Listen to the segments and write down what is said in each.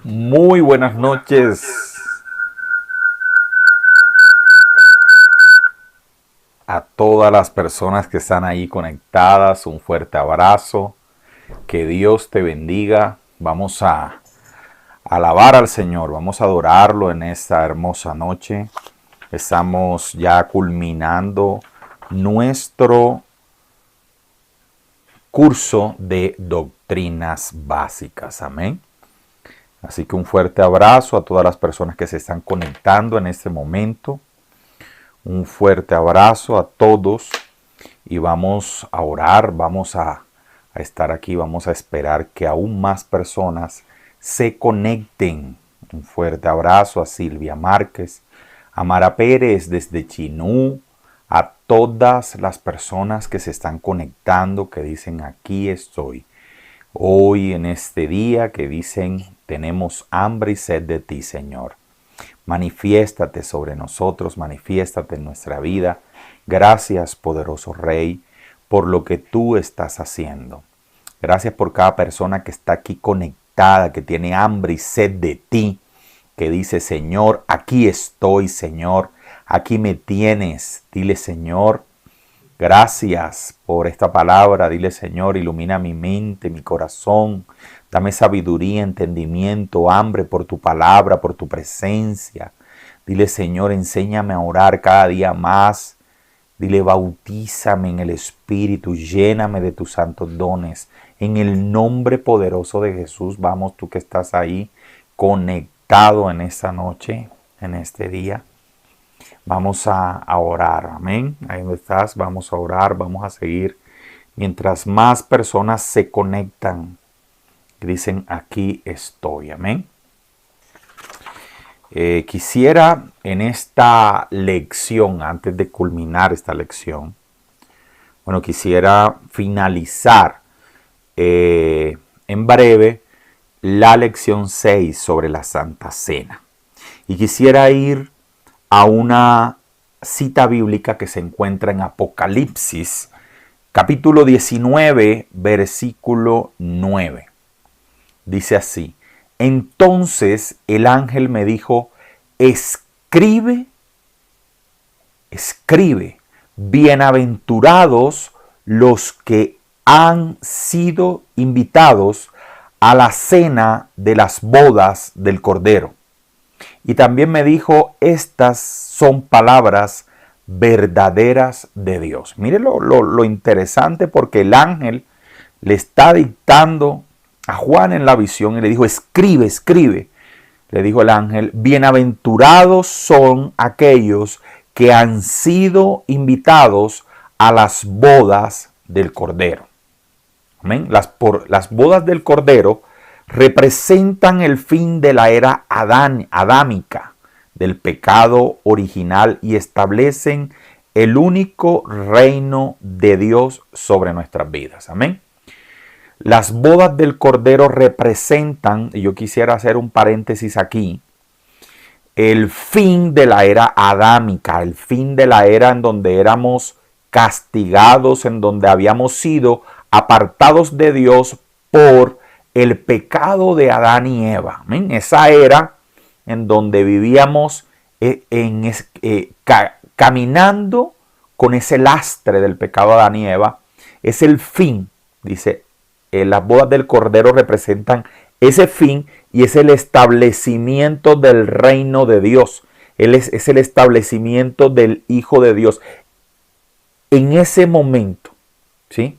Muy buenas noches a todas las personas que están ahí conectadas. Un fuerte abrazo. Que Dios te bendiga. Vamos a alabar al Señor. Vamos a adorarlo en esta hermosa noche. Estamos ya culminando nuestro curso de doctrinas básicas. Amén. Así que un fuerte abrazo a todas las personas que se están conectando en este momento. Un fuerte abrazo a todos y vamos a orar, vamos a estar aquí, vamos a esperar que aún más personas se conecten. Un fuerte abrazo a Silvia Márquez, a Mara Pérez desde Chinú, a todas las personas que se están conectando, que dicen aquí estoy. Hoy en este día que dicen tenemos hambre y sed de ti, Señor. Manifiéstate sobre nosotros, manifiéstate en nuestra vida. Gracias, poderoso Rey, por lo que tú estás haciendo. Gracias por cada persona que está aquí conectada, que tiene hambre y sed de ti, que dice, Señor, aquí estoy, Señor, aquí me tienes. Dile, Señor, gracias por esta palabra. Dile, Señor, ilumina mi mente, mi corazón. Dame sabiduría, entendimiento, hambre por tu palabra, por tu presencia. Dile, Señor, enséñame a orar cada día más. Dile, bautízame en el Espíritu, lléname de tus santos dones. En el nombre poderoso de Jesús, vamos, tú que estás ahí conectado en esta noche, en este día. Vamos a orar, amén. Ahí donde estás, vamos a orar, vamos a seguir. Mientras más personas se conectan, dicen aquí estoy, amén. Quisiera en esta lección, antes de culminar esta lección, quisiera finalizar en breve la lección 6 sobre la Santa Cena. Y quisiera ir a una cita bíblica que se encuentra en Apocalipsis, capítulo 19, versículo 9. Dice así: entonces el ángel me dijo, escribe, bienaventurados los que han sido invitados a la cena de las bodas del Cordero. Y también me dijo, estas son palabras verdaderas de Dios. Mire lo interesante, porque el ángel le está dictando a Juan en la visión y le dijo, escribe. Le dijo el ángel, bienaventurados son aquellos que han sido invitados a las bodas del Cordero. Amén. Las bodas del Cordero representan el fin de la era adámica, del pecado original, y establecen el único reino de Dios sobre nuestras vidas. Amén. Las bodas del Cordero representan, y yo quisiera hacer un paréntesis aquí, el fin de la era adámica, el fin de la era en donde éramos castigados, en donde habíamos sido apartados de Dios por el pecado de Adán y Eva. ¿Amén? Esa era en donde vivíamos caminando con ese lastre del pecado de Adán y Eva. Es el fin, dice. Las bodas del Cordero representan ese fin y es el establecimiento del reino de Dios. Es el establecimiento del Hijo de Dios. En ese momento, ¿sí?,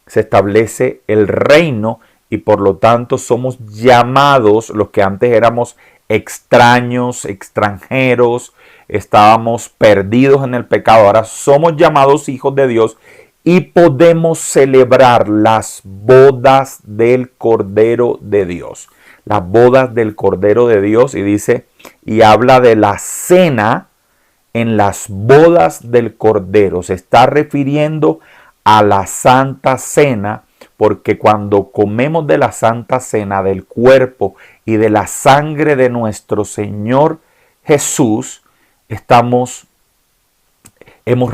se establece el reino y por lo tanto somos llamados, los que antes éramos extraños, extranjeros, estábamos perdidos en el pecado, ahora somos llamados hijos de Dios y podemos celebrar las bodas del Cordero de Dios. Las bodas del Cordero de Dios, y dice, y habla de la cena en las bodas del Cordero. Se está refiriendo a la Santa Cena, porque cuando comemos de la Santa Cena, del cuerpo y de la sangre de nuestro Señor Jesús, hemos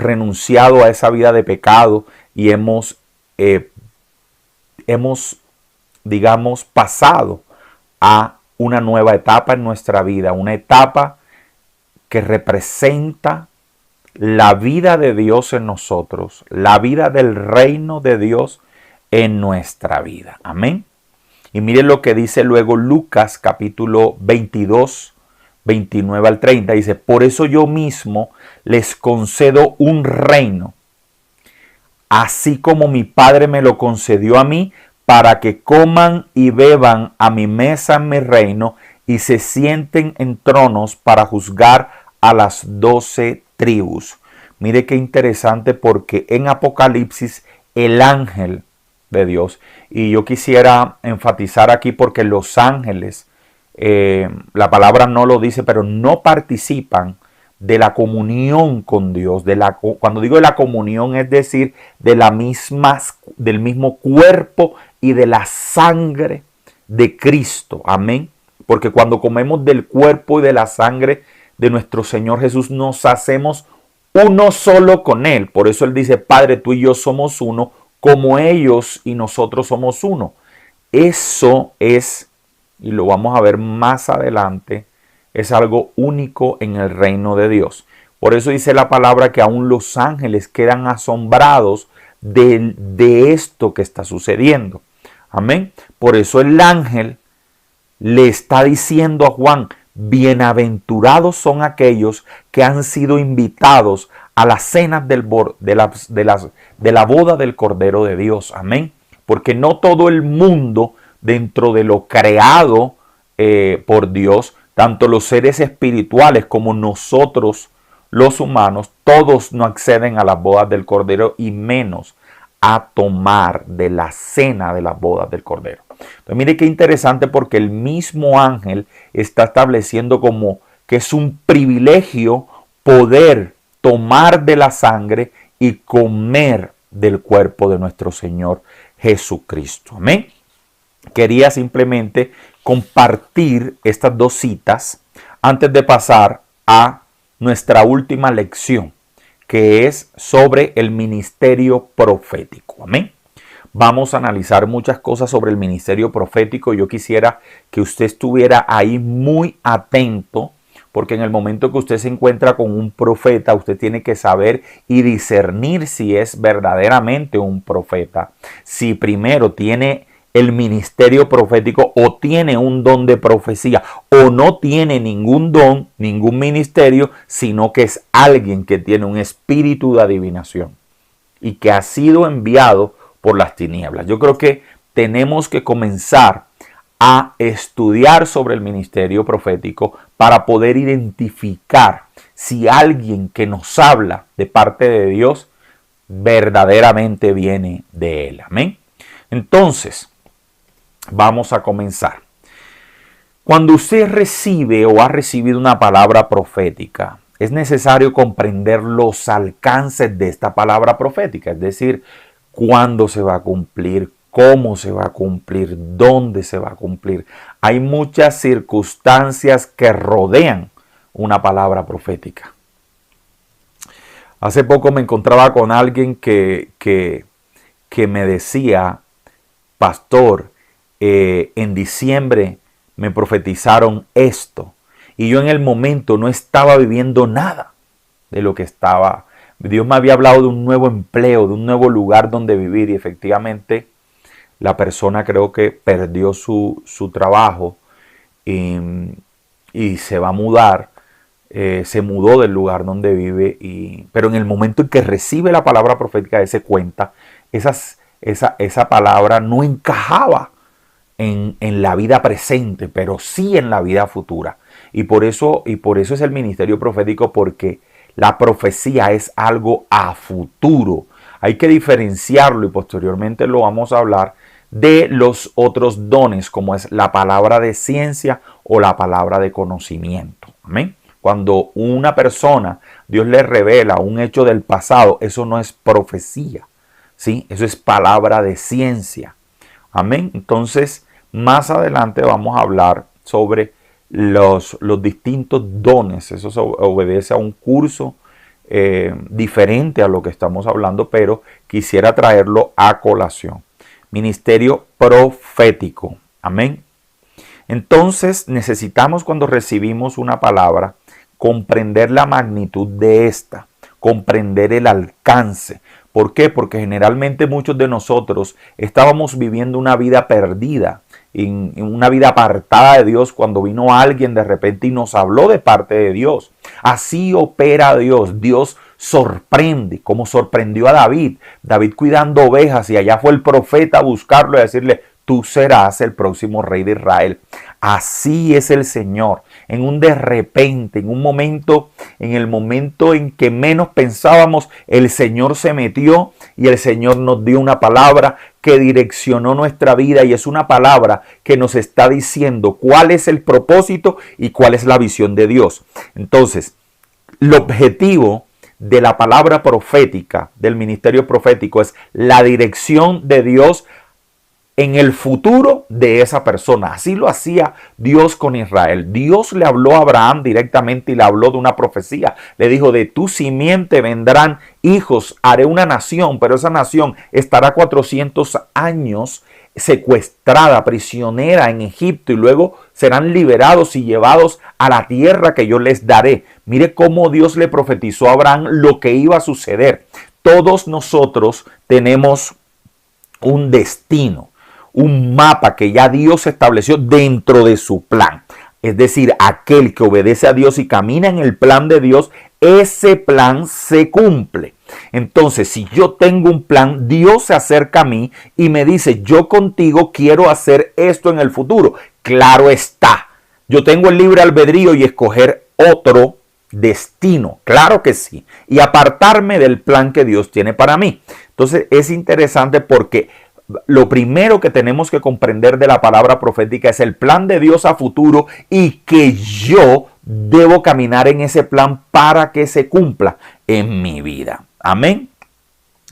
renunciado a esa vida de pecado y hemos, digamos, pasado a una nueva etapa en nuestra vida, una etapa que representa la vida de Dios en nosotros, la vida del reino de Dios en nuestra vida. Amén. Y miren lo que dice luego Lucas capítulo 22, 29 al 30. Dice, por eso yo mismo les concedo un reino, así como mi Padre me lo concedió a mí, para que coman y beban a mi mesa en mi reino y se sienten en tronos para juzgar a las 12 tribus. Mire qué interesante, porque en Apocalipsis el ángel de Dios, y yo quisiera enfatizar aquí porque los ángeles, la palabra no lo dice, pero no participan de la comunión con Dios. Cuando digo de la comunión, es decir, del mismo cuerpo y de la sangre de Cristo. Amén. Porque cuando comemos del cuerpo y de la sangre de nuestro Señor Jesús, nos hacemos uno solo con Él. Por eso Él dice, Padre, tú y yo somos uno, como ellos y nosotros somos uno. Eso es, y lo vamos a ver más adelante, es algo único en el reino de Dios. Por eso dice la palabra que aún los ángeles quedan asombrados de esto que está sucediendo. Amén. Por eso el ángel le está diciendo a Juan, bienaventurados son aquellos que han sido invitados a las cenas de la boda del Cordero de Dios. Amén. Porque no todo el mundo, dentro de lo creado por Dios, tanto los seres espirituales como nosotros los humanos, todos no acceden a las bodas del Cordero y menos a tomar de la cena de las bodas del Cordero. Entonces mire qué interesante, porque el mismo ángel está estableciendo como que es un privilegio poder tomar de la sangre y comer del cuerpo de nuestro Señor Jesucristo. Amén. Quería simplemente compartir estas dos citas antes de pasar a nuestra última lección, que es sobre el ministerio profético. Amén. Vamos a analizar muchas cosas sobre el ministerio profético. Yo quisiera que usted estuviera ahí muy atento, porque en el momento que usted se encuentra con un profeta, usted tiene que saber y discernir si es verdaderamente un profeta. Si primero tiene el ministerio profético o tiene un don de profecía, o no tiene ningún don, ningún ministerio, sino que es alguien que tiene un espíritu de adivinación y que ha sido enviado por las tinieblas. Yo creo que tenemos que comenzar a estudiar sobre el ministerio profético para poder identificar si alguien que nos habla de parte de Dios verdaderamente viene de Él. Amén. Entonces, vamos a comenzar. Cuando usted recibe o ha recibido una palabra profética, es necesario comprender los alcances de esta palabra profética, es decir, cuándo se va a cumplir, cómo se va a cumplir, dónde se va a cumplir. Hay muchas circunstancias que rodean una palabra profética. Hace poco me encontraba con alguien que me decía, pastor, en diciembre me profetizaron esto. Y yo en el momento no estaba viviendo nada de lo que estaba. Dios me había hablado de un nuevo empleo, de un nuevo lugar donde vivir. Y efectivamente la persona creo que perdió su trabajo y se va a mudar. Se mudó del lugar donde vive. Pero en el momento en que recibe la palabra profética, se cuenta, esa palabra no encajaba en la vida presente, pero sí en la vida futura. Y por eso es el ministerio profético, porque la profecía es algo a futuro. Hay que diferenciarlo, y posteriormente lo vamos a hablar, de los otros dones, como es la palabra de ciencia o la palabra de conocimiento. Amén. Cuando una persona, Dios le revela un hecho del pasado, eso no es profecía, ¿sí? Eso es palabra de ciencia. Amén. Entonces, más adelante vamos a hablar sobre los distintos dones. Eso obedece a un curso diferente a lo que estamos hablando, pero quisiera traerlo a colación. Ministerio profético. Amén. Entonces necesitamos, cuando recibimos una palabra, comprender la magnitud de esta, comprender el alcance. ¿Por qué? Porque generalmente muchos de nosotros estábamos viviendo una vida perdida, en una vida apartada de Dios, cuando vino alguien de repente y nos habló de parte de Dios. Así opera Dios. Dios sorprende, como sorprendió a David. David cuidando ovejas, y allá fue el profeta a buscarlo y a decirle: tú serás el próximo rey de Israel. Así es el Señor. En un de repente, en un momento, en el momento en que menos pensábamos, el Señor se metió y el Señor nos dio una palabra que direccionó nuestra vida, y es una palabra que nos está diciendo cuál es el propósito y cuál es la visión de Dios. Entonces, el objetivo de la palabra profética, del ministerio profético, es la dirección de Dios en el futuro de esa persona. Así lo hacía Dios con Israel. Dios le habló a Abraham directamente y le habló de una profecía. Le dijo: de tu simiente vendrán hijos, haré una nación, pero esa nación estará 400 años secuestrada, prisionera en Egipto, y luego serán liberados y llevados a la tierra que yo les daré. Mire cómo Dios le profetizó a Abraham lo que iba a suceder. Todos nosotros tenemos un destino, un mapa que ya Dios estableció dentro de su plan. Es decir, aquel que obedece a Dios y camina en el plan de Dios, ese plan se cumple. Entonces, si yo tengo un plan, Dios se acerca a mí y me dice: yo contigo quiero hacer esto en el futuro. Claro está, yo tengo el libre albedrío y escoger otro destino, claro que sí, y apartarme del plan que Dios tiene para mí. Entonces es interesante, porque lo primero que tenemos que comprender de la palabra profética es el plan de Dios a futuro, y que yo debo caminar en ese plan para que se cumpla en mi vida. Amén.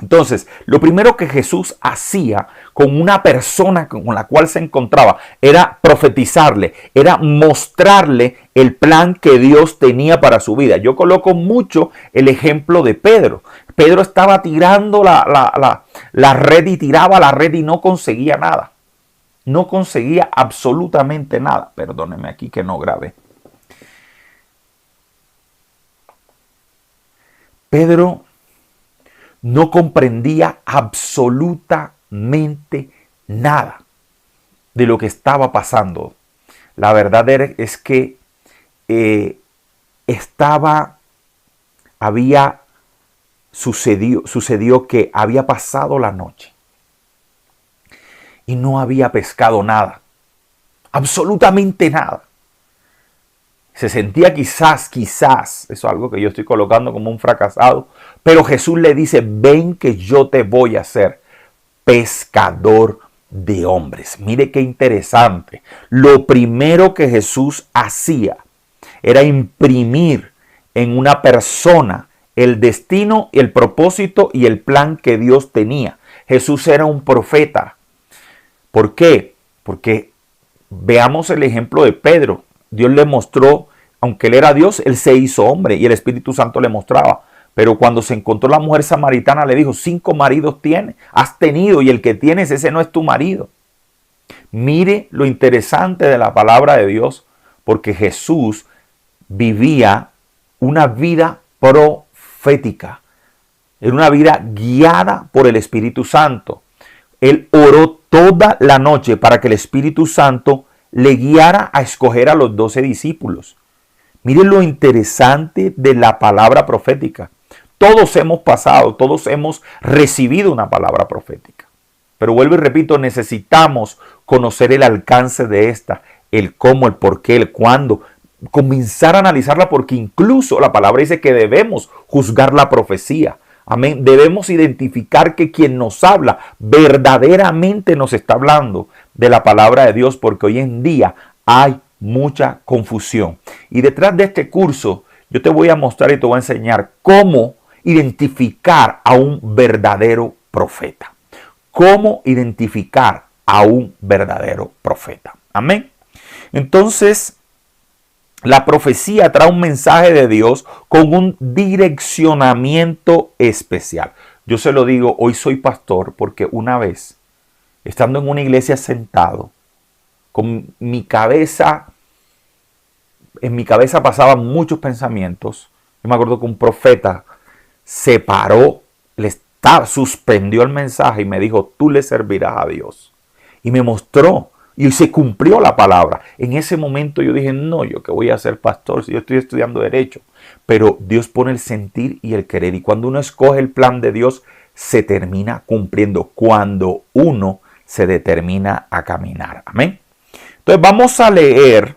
Entonces, lo primero que Jesús hacía con una persona con la cual se encontraba era profetizarle, era mostrarle el plan que Dios tenía para su vida. Yo coloco mucho el ejemplo de Pedro. Pedro estaba tirando la red, y tiraba la red y no conseguía nada. No conseguía absolutamente nada. Perdóneme aquí que no grabé. Pedro no comprendía absolutamente nada de lo que estaba pasando. La verdad es que sucedió que había pasado la noche y no había pescado nada, absolutamente nada. Se sentía quizás, eso es algo que yo estoy colocando como un fracasado, pero Jesús le dice: ven que yo te voy a hacer pescador de hombres. Mire qué interesante. Lo primero que Jesús hacía era imprimir en una persona el destino, el propósito y el plan que Dios tenía. Jesús era un profeta. ¿Por qué? Porque veamos el ejemplo de Pedro. Dios le mostró, aunque él era Dios, él se hizo hombre y el Espíritu Santo le mostraba. Pero cuando se encontró la mujer samaritana, le dijo: 5 maridos has tenido, y el que tienes, ese no es tu marido. Mire lo interesante de la palabra de Dios, porque Jesús vivía una vida profética. Era una vida guiada por el Espíritu Santo. Él oró toda la noche para que el Espíritu Santo le guiara a escoger a los 12 discípulos. Miren lo interesante de la palabra profética. Todos hemos pasado, todos hemos recibido una palabra profética. Pero vuelvo y repito, necesitamos conocer el alcance de esta, el cómo, el por qué, el cuándo. Comenzar a analizarla, porque incluso la palabra dice que debemos juzgar la profecía. Amén. Debemos identificar que quien nos habla verdaderamente nos está hablando de la palabra de Dios, porque hoy en día hay mucha confusión. Y detrás de este curso yo te voy a mostrar y te voy a enseñar cómo identificar a un verdadero profeta. Cómo identificar a un verdadero profeta. Amén. Entonces, la profecía trae un mensaje de Dios con un direccionamiento especial. Yo se lo digo, hoy soy pastor porque una vez, estando en una iglesia sentado, con mi cabeza, en mi cabeza pasaban muchos pensamientos. Yo me acuerdo que un profeta se paró, suspendió el mensaje y me dijo, tú le servirás a Dios. Y me mostró, y se cumplió la palabra. En ese momento yo dije, no, yo que voy a ser pastor si yo estoy estudiando Derecho. Pero Dios pone el sentir y el querer. Y cuando uno escoge el plan de Dios, se termina cumpliendo. Cuando uno se determina a caminar. Amén. Entonces vamos a leer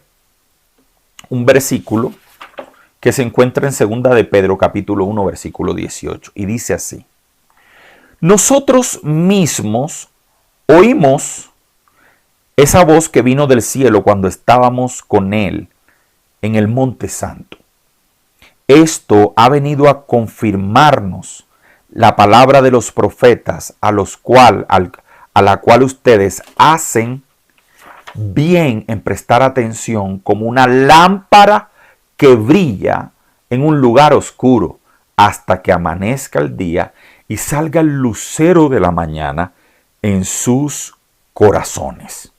un versículo que se encuentra en 2 de Pedro, capítulo 1, versículo 18. Y dice así. Nosotros mismos oímos esa voz que vino del cielo cuando estábamos con Él en el Monte Santo. Esto ha venido a confirmarnos la palabra de los profetas a la cual ustedes hacen bien en prestar atención como una lámpara que brilla en un lugar oscuro hasta que amanezca el día y salga el lucero de la mañana en sus corazones.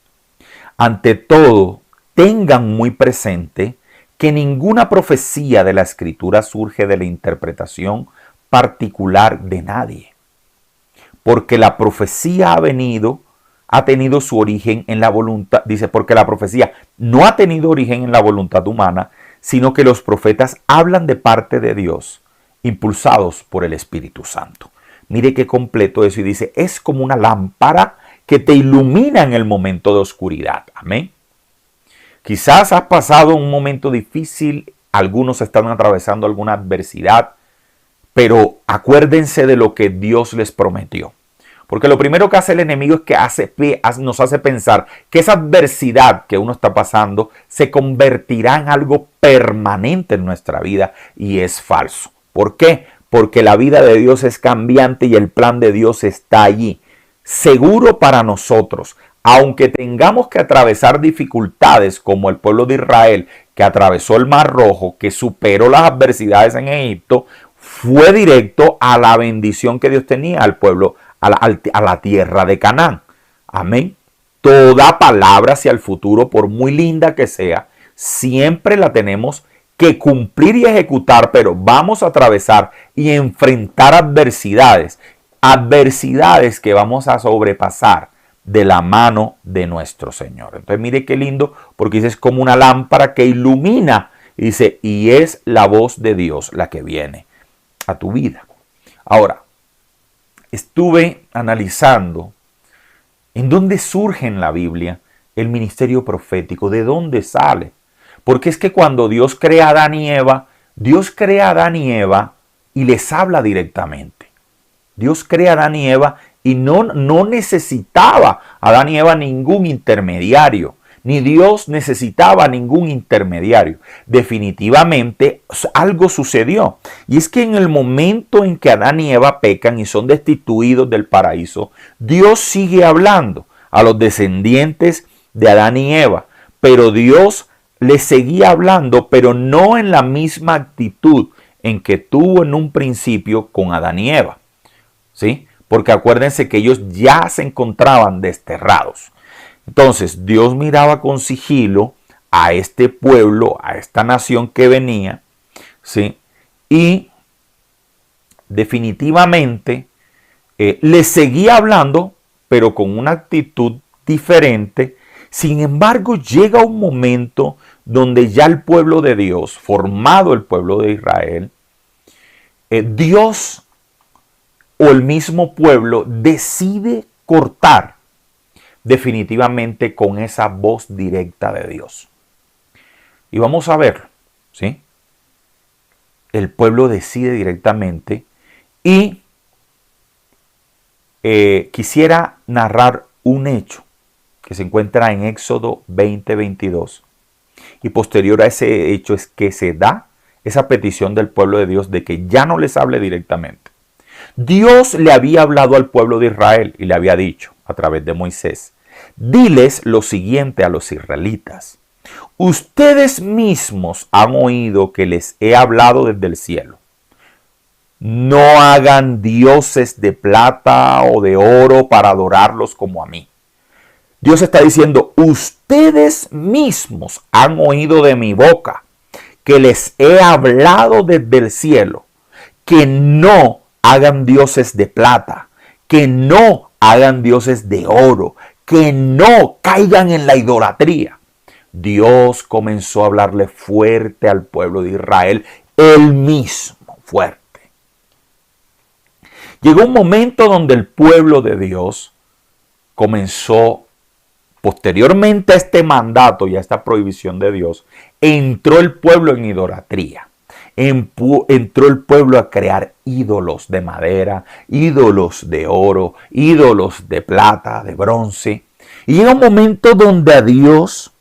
Ante todo, tengan muy presente que ninguna profecía de la Escritura surge de la interpretación particular de nadie, porque la profecía ha tenido su origen en la voluntad, dice, porque la profecía no ha tenido origen en la voluntad humana, sino que los profetas hablan de parte de Dios, impulsados por el Espíritu Santo. Mire qué completo eso, y dice, es como una lámpara que te ilumina en el momento de oscuridad. Amén. Quizás has pasado un momento difícil, algunos están atravesando alguna adversidad, pero acuérdense de lo que Dios les prometió. Porque lo primero que hace el enemigo es que nos hace pensar que esa adversidad que uno está pasando se convertirá en algo permanente en nuestra vida, y es falso. ¿Por qué? Porque la vida de Dios es cambiante y el plan de Dios está allí, seguro para nosotros. Aunque tengamos que atravesar dificultades como el pueblo de Israel, que atravesó el Mar Rojo, que superó las adversidades en Egipto, fue directo a la bendición que Dios tenía al pueblo, a la tierra de Canaán. Amén. Toda palabra hacia el futuro, por muy linda que sea, siempre la tenemos que cumplir y ejecutar, pero vamos a atravesar y enfrentar adversidades que vamos a sobrepasar de la mano de nuestro Señor. Entonces mire qué lindo, porque dice, es como una lámpara que ilumina, y dice, y es la voz de Dios la que viene a tu vida. Ahora, estuve analizando en dónde surge en la Biblia el ministerio profético, de dónde sale. Porque es que cuando Dios crea a Adán y Eva, Dios crea a Adán y Eva y les habla directamente. Dios crea a Adán y Eva y no necesitaba a Adán y Eva ningún intermediario, ni Dios necesitaba ningún intermediario. Definitivamente algo sucedió, y es que en el momento en que Adán y Eva pecan y son destituidos del paraíso, Dios sigue hablando a los descendientes de Adán y Eva, pero Dios les seguía hablando, pero no en la misma actitud en que tuvo en un principio con Adán y Eva, ¿sí? Porque acuérdense que ellos ya se encontraban desterrados. Entonces Dios miraba con sigilo a este pueblo, a esta nación que venía, ¿sí? Y definitivamente les seguía hablando, pero con una actitud diferente. Sin embargo, llega un momento donde ya el pueblo de Dios, formado el pueblo de Israel, Dios o el mismo pueblo decide cortar definitivamente con esa voz directa de Dios. Y vamos a verlo, ¿sí? El pueblo decide directamente, y quisiera narrar un hecho que se encuentra en Éxodo 20:22. Y posterior a ese hecho es que se da esa petición del pueblo de Dios de que ya no les hable directamente. Dios le había hablado al pueblo de Israel y le había dicho a través de Moisés: diles lo siguiente a los israelitas: ustedes mismos han oído que les he hablado desde el cielo. No hagan dioses de plata o de oro para adorarlos como a mí. Dios está diciendo, ustedes mismos han oído de mi boca que les he hablado desde el cielo, que no hagan dioses de plata, que no hagan dioses de oro, que no caigan en la idolatría. Dios comenzó a hablarle fuerte al pueblo de Israel, él mismo, fuerte. Llegó un momento donde el pueblo de Dios comenzó, posteriormente a este mandato y a esta prohibición de Dios, entró el pueblo en idolatría. Entró el pueblo a crear ídolos de madera, ídolos de oro, ídolos de plata, de bronce. Y llega un momento donde a Dios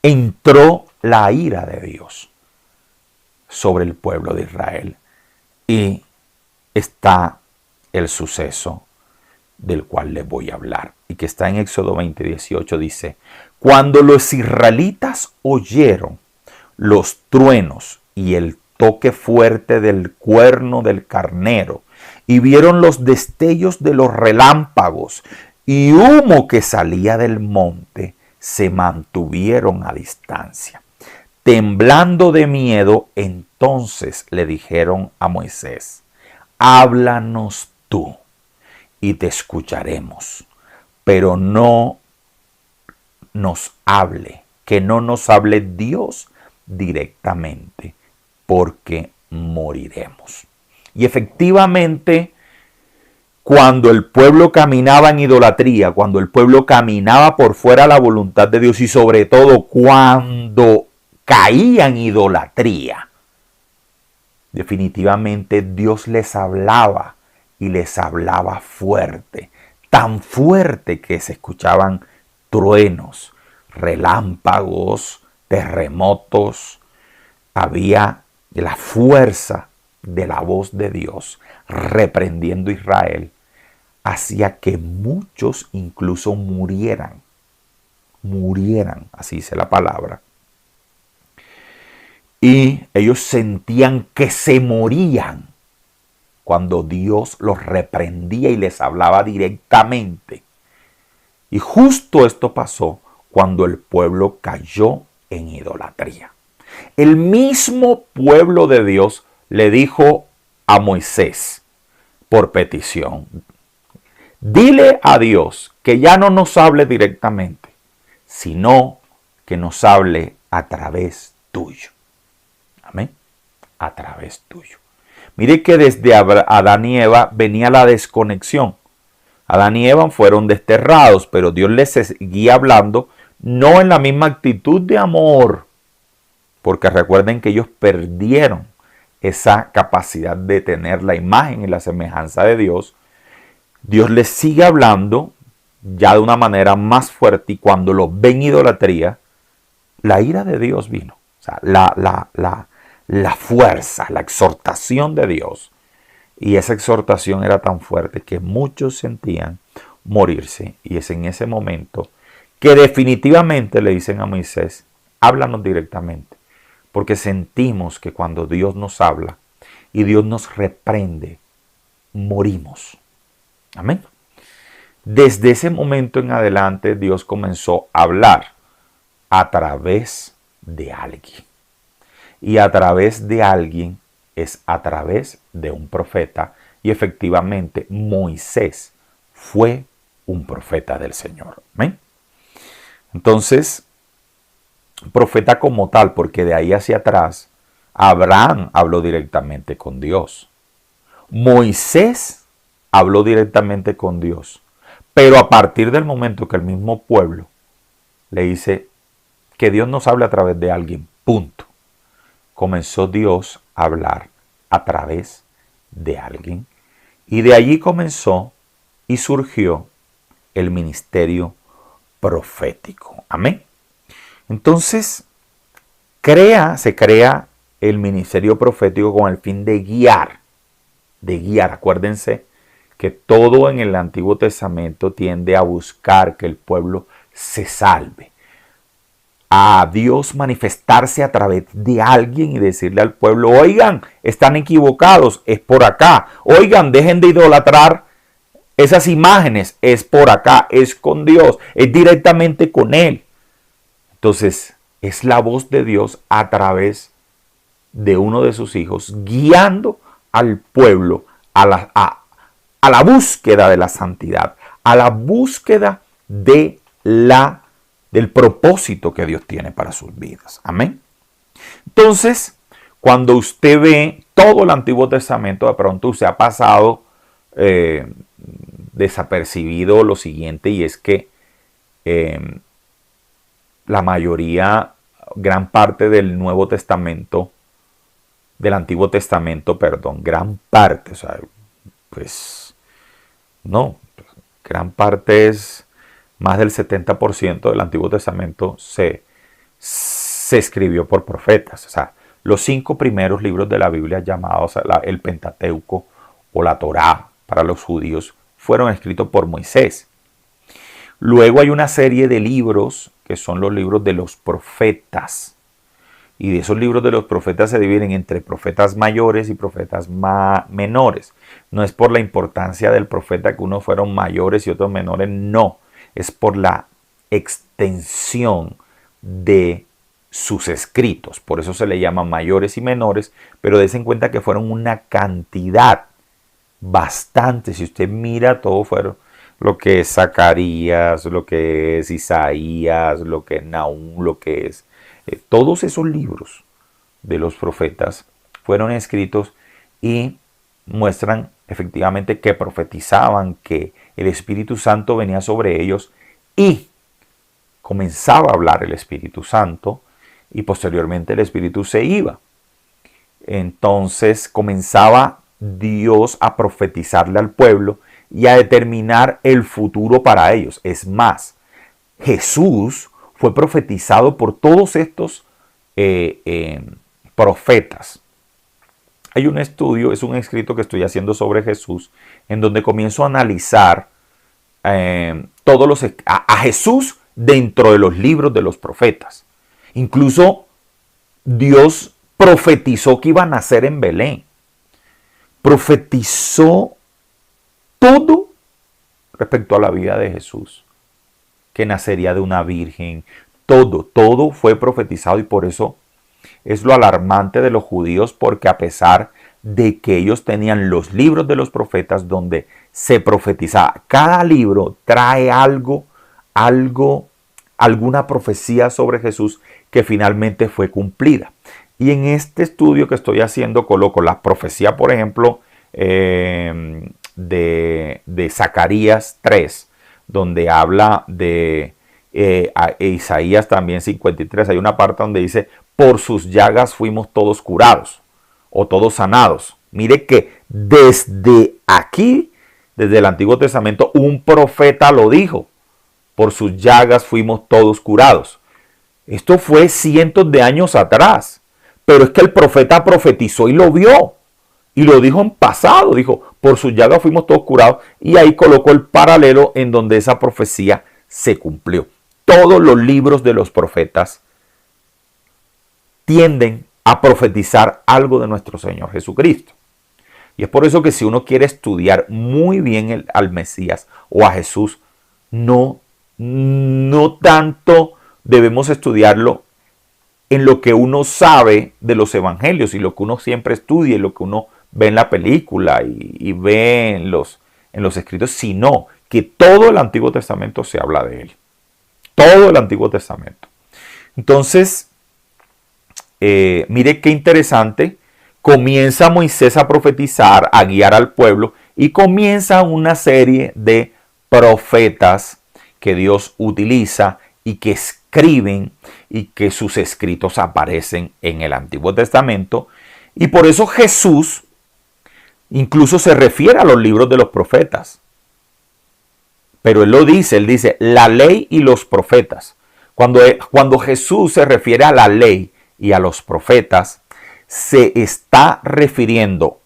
entró la ira de Dios sobre el pueblo de Israel. Y está el suceso del cual les voy a hablar y que está en Éxodo 20:18. Dice, cuando los israelitas oyeron los truenos y el toque fuerte del cuerno del carnero y vieron los destellos de los relámpagos y humo que salía del monte, se mantuvieron a distancia. Temblando de miedo, entonces le dijeron a Moisés, háblanos tú y te escucharemos, pero no nos hable, que no nos hable Dios directamente, porque moriremos. Y efectivamente, cuando el pueblo caminaba en idolatría, cuando el pueblo caminaba por fuera de la voluntad de Dios y sobre todo cuando caía en idolatría, definitivamente Dios les hablaba y les hablaba fuerte, tan fuerte que se escuchaban truenos, relámpagos, terremotos. Había la fuerza de la voz de Dios reprendiendo a Israel, hacía que muchos incluso murieran, así dice la palabra. Y ellos sentían que se morían cuando Dios los reprendía y les hablaba directamente. Y justo esto pasó cuando el pueblo cayó en idolatría. El mismo pueblo de Dios le dijo a Moisés por petición, dile a Dios que ya no nos hable directamente, sino que nos hable a través tuyo. Amén. A través tuyo. Mire que desde Adán y Eva venía la desconexión. Adán y Eva fueron desterrados, pero Dios les seguía hablando, no en la misma actitud de amor, porque recuerden que ellos perdieron esa capacidad de tener la imagen y la semejanza de Dios. Dios les sigue hablando ya de una manera más fuerte, y cuando los ven idolatría, la ira de Dios vino. O sea, la fuerza, la exhortación de Dios. Y esa exhortación era tan fuerte que muchos sentían morirse. Y es en ese momento que definitivamente le dicen a Moisés, háblanos directamente. Porque sentimos que cuando Dios nos habla y Dios nos reprende, morimos. Amén. Desde ese momento en adelante Dios comenzó a hablar a través de alguien. Y a través de alguien es a través de un profeta. Y efectivamente Moisés fue un profeta del Señor. Amén. Entonces, profeta como tal, porque de ahí hacia atrás, Abraham habló directamente con Dios. Moisés habló directamente con Dios. Pero a partir del momento que el mismo pueblo le dice que Dios nos hable a través de alguien, punto, comenzó Dios a hablar a través de alguien. Y de allí comenzó y surgió el ministerio profético. Amén. Entonces, se crea el ministerio profético con el fin de guiar. Acuérdense que todo en el Antiguo Testamento tiende a buscar que el pueblo se salve. A Dios manifestarse a través de alguien y decirle al pueblo, oigan, están equivocados, es por acá. Oigan, dejen de idolatrar Esas imágenes es por acá, es con Dios, es directamente con Él. Entonces, es la voz de Dios a través de uno de sus hijos, guiando al pueblo a la búsqueda de la santidad, a la búsqueda del propósito que Dios tiene para sus vidas. Amén. Entonces, cuando usted ve todo el Antiguo Testamento, de pronto usted ha pasado desapercibido lo siguiente, y es que la mayoría, gran parte del Nuevo Testamento, del Antiguo Testamento, perdón, gran parte, o sea, pues no, gran parte es más del 70% del Antiguo Testamento se escribió por profetas. O sea, los 5 primeros libros de la Biblia, llamados el Pentateuco o la Torá para los judíos, fueron escritos por Moisés. Luego hay una serie de libros que son los libros de los profetas. Y de esos libros de los profetas se dividen entre profetas mayores y profetas menores. No es por la importancia del profeta que unos fueron mayores y otros menores, no. Es por la extensión de sus escritos. Por eso se le llaman mayores y menores, pero des en cuenta que fueron una cantidad bastante. Si usted mira, todo fueron lo que es Zacarías, lo que es Isaías, lo que es Nahum, lo que es... todos esos libros de los profetas fueron escritos y muestran efectivamente que profetizaban que el Espíritu Santo venía sobre ellos y comenzaba a hablar el Espíritu Santo y posteriormente el Espíritu se iba. Entonces comenzaba Dios a profetizarle al pueblo y a determinar el futuro para ellos. Es más, Jesús fue profetizado por todos estos profetas. Hay un estudio, es un escrito que estoy haciendo sobre Jesús, en donde comienzo a analizar a Jesús dentro de los libros de los profetas. Incluso Dios profetizó que iba a nacer en Belén. Profetizó todo respecto a la vida de Jesús, que nacería de una virgen. Todo fue profetizado, y por eso es lo alarmante de los judíos, porque a pesar de que ellos tenían los libros de los profetas donde se profetizaba, cada libro trae alguna profecía sobre Jesús que finalmente fue cumplida. Y en este estudio que estoy haciendo coloco la profecía, por ejemplo, de Zacarías 3, donde habla de Isaías también 53. Hay una parte donde dice: por sus llagas fuimos todos curados o todos sanados. Mire que desde aquí, desde el Antiguo Testamento, un profeta lo dijo: por sus llagas fuimos todos curados. Esto fue cientos de años atrás, pero es que el profeta profetizó y lo vio. Y lo dijo en pasado, dijo: por sus llagas fuimos todos curados. Y ahí colocó el paralelo en donde esa profecía se cumplió. Todos los libros de los profetas tienden a profetizar algo de nuestro Señor Jesucristo. Y es por eso que si uno quiere estudiar muy bien al Mesías o a Jesús, no tanto debemos estudiarlo en lo que uno sabe de los evangelios y lo que uno siempre estudia y lo que uno ve en la película y ve en los escritos, sino que todo el Antiguo Testamento se habla de él. Todo el Antiguo Testamento. Entonces, mire qué interesante. Comienza Moisés a profetizar, a guiar al pueblo, y comienza una serie de profetas que Dios utiliza y que escriben, y que sus escritos aparecen en el Antiguo Testamento. Y por eso Jesús incluso se refiere a los libros de los profetas. Pero él dice la ley y los profetas. Cuando Jesús se refiere a la ley y a los profetas, se está refiriendo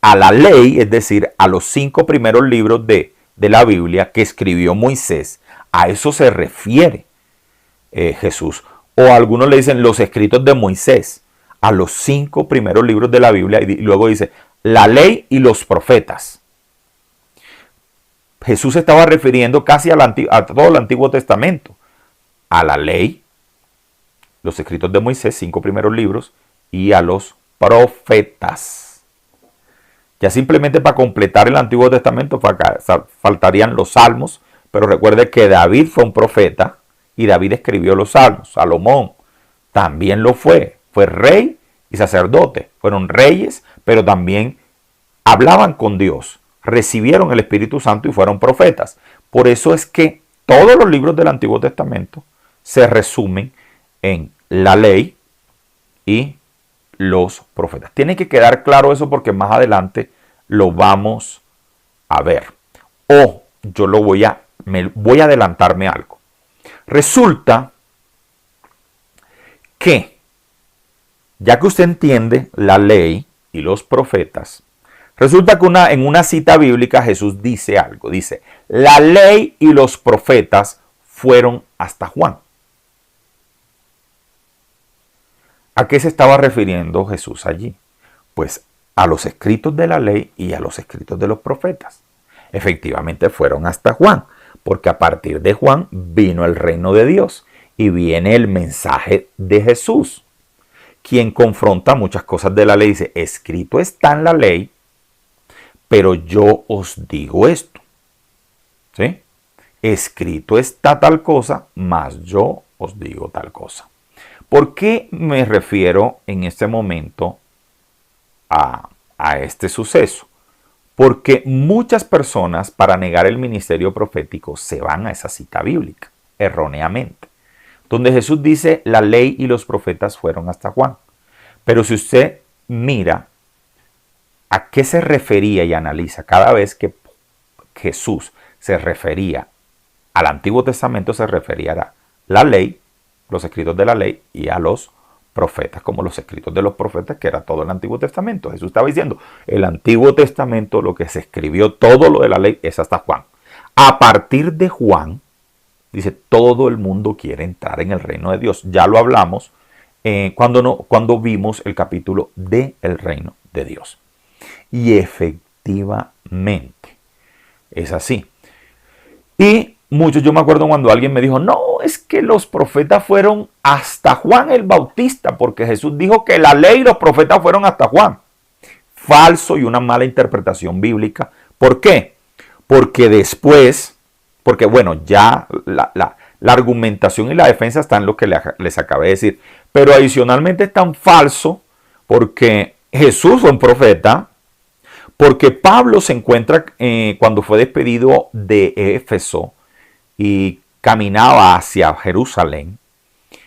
a la ley, es decir, a los 5 primeros libros de la Biblia que escribió Moisés. A eso se refiere Jesús. O algunos le dicen los escritos de Moisés, a los 5 primeros libros de la Biblia, y luego dice la ley y los profetas. Jesús se estaba refiriendo casi a todo el Antiguo Testamento, a la ley, los escritos de Moisés, 5 primeros libros, y a los profetas. Ya simplemente para completar el Antiguo Testamento faltarían los salmos, pero recuerde que David fue un profeta y David escribió los salmos. Salomón también lo fue rey y sacerdote, fueron reyes, pero también hablaban con Dios, recibieron el Espíritu Santo y fueron profetas. Por eso es que todos los libros del Antiguo Testamento se resumen en la ley y los profetas. Tiene que quedar claro eso porque más adelante lo vamos a ver. O yo voy a adelantarme algo. Resulta que, ya que usted entiende la ley y los profetas, resulta que en una cita bíblica Jesús dice algo. Dice, la ley y los profetas fueron hasta Juan. ¿A qué se estaba refiriendo Jesús allí? Pues a los escritos de la ley y a los escritos de los profetas. Efectivamente fueron hasta Juan, porque a partir de Juan vino el reino de Dios y viene el mensaje de Jesús, quien confronta muchas cosas de la ley. Dice, escrito está en la ley, pero yo os digo esto. ¿Sí? Escrito está tal cosa, mas yo os digo tal cosa. ¿Por qué me refiero en este momento a este suceso? Porque muchas personas, para negar el ministerio profético, se van a esa cita bíblica, erróneamente, donde Jesús dice, la ley y los profetas fueron hasta Juan. Pero si usted mira a qué se refería y analiza cada vez que Jesús se refería al Antiguo Testamento, se refería a la ley, los escritos de la ley, y a los profetas, como los escritos de los profetas, que era todo el Antiguo Testamento. Jesús estaba diciendo, el Antiguo Testamento, lo que se escribió, todo lo de la ley, es hasta Juan. A partir de Juan, dice, todo el mundo quiere entrar en el reino de Dios. Ya lo hablamos cuando vimos el capítulo del reino de Dios. Y efectivamente, es así. Y yo me acuerdo cuando alguien me dijo, no, es que los profetas fueron hasta Juan el Bautista, porque Jesús dijo que la ley y los profetas fueron hasta Juan. Falso y una mala interpretación bíblica. ¿Por qué? Porque bueno, ya la argumentación y la defensa están en lo que les acabé de decir. Pero adicionalmente es tan falso porque Jesús fue un profeta, porque Pablo se encuentra cuando fue despedido de Éfeso y caminaba hacia Jerusalén,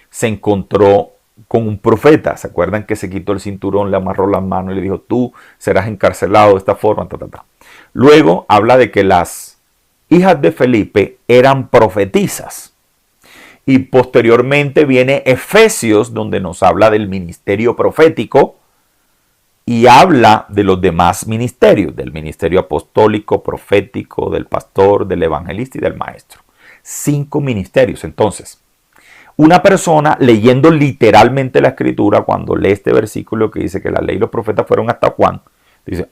se encontró con un profeta. ¿Se acuerdan que se quitó el cinturón, le amarró las manos y le dijo, tú serás encarcelado de esta forma? Luego habla de que las hijas de Felipe eran profetisas. Y posteriormente viene Efesios, donde nos habla del ministerio profético y habla de los demás ministerios, del ministerio apostólico, profético, del pastor, del evangelista y del maestro. 5 ministerios. Entonces, una persona leyendo literalmente la escritura, cuando lee este versículo que dice que la ley y los profetas fueron hasta Juan, dice,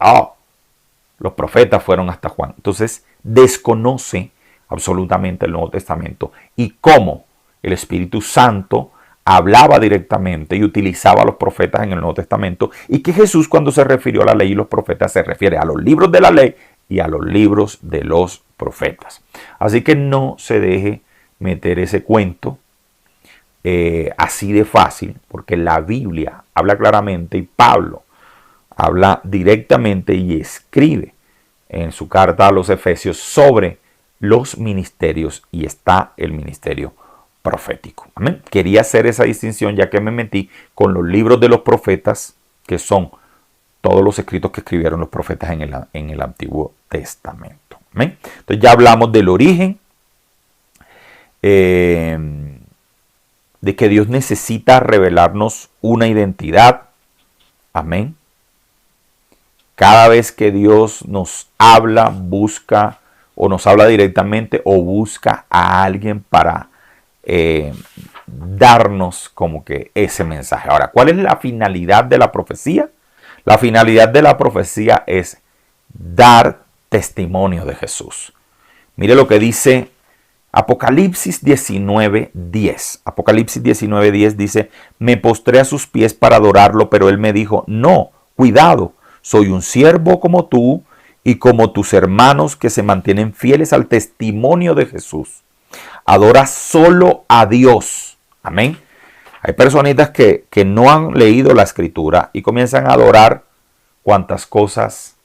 los profetas fueron hasta Juan. Entonces, desconoce absolutamente el Nuevo Testamento y cómo el Espíritu Santo hablaba directamente y utilizaba a los profetas en el Nuevo Testamento, y que Jesús, cuando se refirió a la ley y los profetas, se refiere a los libros de la ley y a los libros de los profetas. Así que no se deje meter ese cuento así de fácil, porque la Biblia habla claramente y Pablo habla directamente y escribe en su carta a los Efesios sobre los ministerios, y está el ministerio profético. Amén. Quería hacer esa distinción ya que me metí con los libros de los profetas, que son todos los escritos que escribieron los profetas en el Antiguo Testamento. Amén. Entonces ya hablamos del origen, de que Dios necesita revelarnos una identidad. Amén. Cada vez que Dios nos habla, busca o nos habla directamente o busca a alguien para darnos como que ese mensaje. Ahora, ¿cuál es la finalidad de la profecía? La finalidad de la profecía es dar testimonio de Jesús. Mire lo que dice Apocalipsis 19:10. Apocalipsis 19:10 dice, me postré a sus pies para adorarlo, pero él me dijo, no, cuidado, soy un siervo como tú y como tus hermanos que se mantienen fieles al testimonio de Jesús. Adora solo a Dios. Amén. Hay personitas que no han leído la escritura y comienzan a adorar cuantas cosas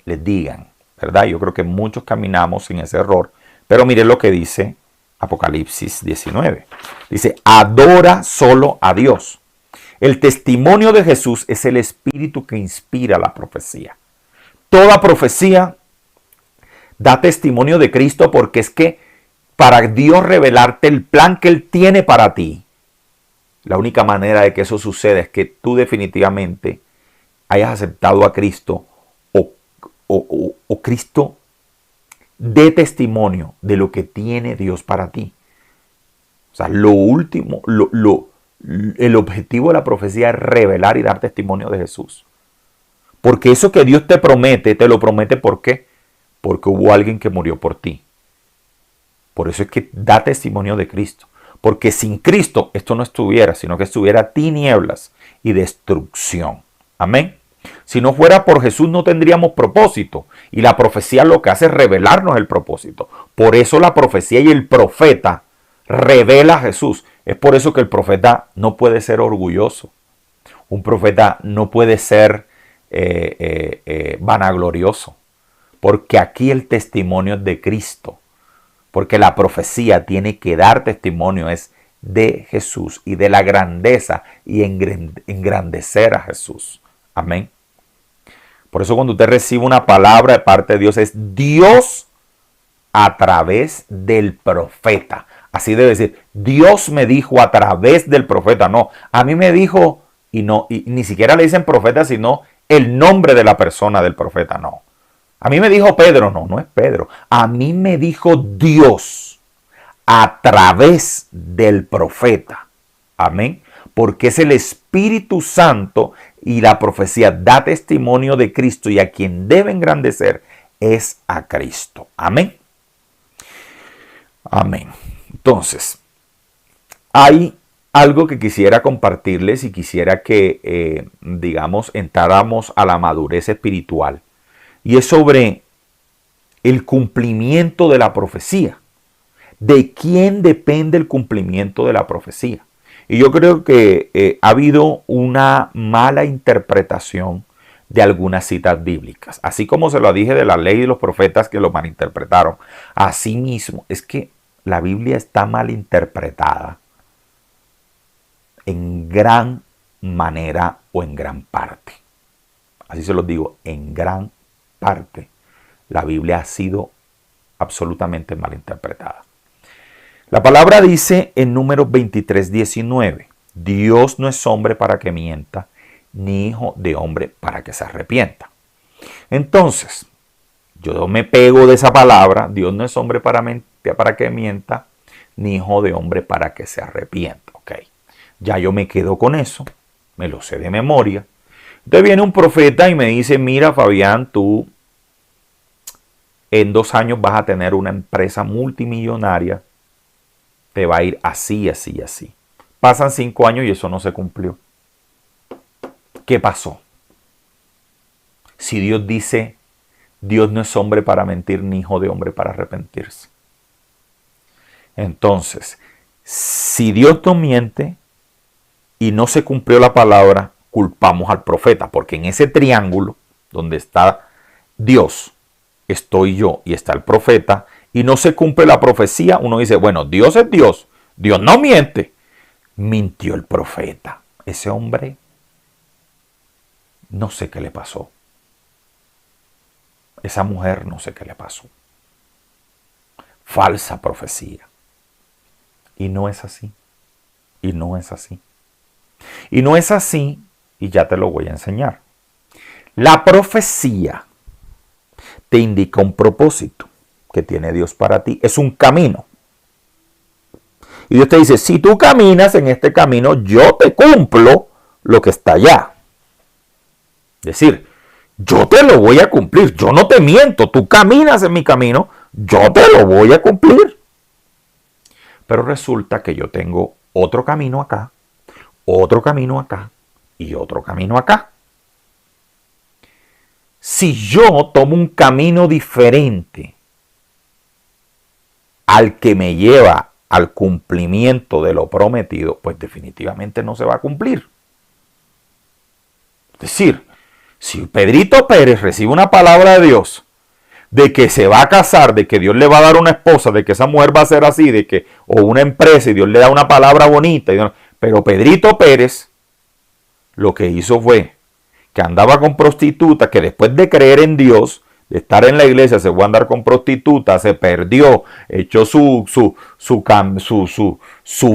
les digan, ¿verdad? Yo creo que muchos caminamos en ese error. Pero mire lo que dice Apocalipsis 19. Dice, adora solo a Dios. El testimonio de Jesús es el espíritu que inspira la profecía. Toda profecía da testimonio de Cristo porque es que para Dios revelarte el plan que Él tiene para ti, la única manera de que eso suceda es que tú definitivamente hayas aceptado a Cristo o Cristo dé testimonio de lo que tiene Dios para ti. O sea, lo último, el objetivo de la profecía es revelar y dar testimonio de Jesús. Porque eso que Dios te lo promete ¿por qué? Porque hubo alguien que murió por ti. Por eso es que da testimonio de Cristo. Porque sin Cristo esto no estuviera, sino que estuviera tinieblas y destrucción. Amén. Si no fuera por Jesús no tendríamos propósito. Y la profecía lo que hace es revelarnos el propósito. Por eso la profecía y el profeta revela a Jesús. Es por eso que el profeta no puede ser orgulloso. Un profeta no puede ser vanaglorioso. Porque aquí el testimonio es de Cristo. Porque la profecía tiene que dar testimonio es de Jesús y de la grandeza y engrandecer a Jesús. Amén. Por eso cuando usted recibe una palabra de parte de Dios, es Dios a través del profeta. Así debe decir, Dios me dijo a través del profeta. No, a mí me dijo, y ni siquiera le dicen profeta, sino el nombre de la persona del profeta. No. A mí me dijo Pedro. No, no es Pedro. A mí me dijo Dios a través del profeta. Amén. Porque es el Espíritu Santo y la profecía da testimonio de Cristo y a quien debe engrandecer es a Cristo. Amén. Amén. Entonces, hay algo que quisiera compartirles y quisiera que, digamos, entráramos a la madurez espiritual. Y es sobre el cumplimiento de la profecía. ¿De quién depende el cumplimiento de la profecía? Y yo creo que ha habido una mala interpretación de algunas citas bíblicas. Así como se lo dije de la ley y de los profetas que lo malinterpretaron. Asimismo, es que la Biblia está mal interpretada en gran manera o en gran parte. Así se los digo, en gran parte. La Biblia ha sido absolutamente mal interpretada. La palabra dice en Números 23:19, Dios no es hombre para que mienta, ni hijo de hombre para que se arrepienta. Entonces, yo me pego de esa palabra, Dios no es hombre para que mienta, ni hijo de hombre para que se arrepienta. Okay. Ya yo me quedo con eso, me lo sé de memoria. Entonces viene un profeta y me dice, mira Fabián, tú en 2 años vas a tener una empresa multimillonaria, te va a ir así, así, así. Pasan 5 años y eso no se cumplió. ¿Qué pasó? Si Dios dice, Dios no es hombre para mentir, ni hijo de hombre para arrepentirse. Entonces, si Dios no miente y no se cumplió la palabra, culpamos al profeta, porque en ese triángulo donde está Dios, estoy yo y está el profeta, y no se cumple la profecía, uno dice, bueno, Dios es Dios, Dios no miente. Mintió el profeta. Ese hombre, no sé qué le pasó. Esa mujer, no sé qué le pasó. Falsa profecía. Y no es así. Y no es así. Y no es así, y ya te lo voy a enseñar. La profecía te indica un propósito que tiene Dios para ti. Es un camino. Y Dios te dice, si tú caminas en este camino, yo te cumplo lo que está allá. Es decir, yo te lo voy a cumplir. Yo no te miento. Tú caminas en mi camino, yo te lo voy a cumplir. Pero resulta que yo tengo otro camino acá, otro camino acá y otro camino acá. Si yo tomo un camino diferente al que me lleva al cumplimiento de lo prometido, pues definitivamente no se va a cumplir. Es decir, si Pedrito Pérez recibe una palabra de Dios de que se va a casar, de que Dios le va a dar una esposa, de que esa mujer va a ser así, de que, o una empresa y Dios le da una palabra bonita, pero Pedrito Pérez lo que hizo fue que andaba con prostitutas, que después de creer en Dios, de estar en la iglesia, se fue a andar con prostitutas, se perdió, echó su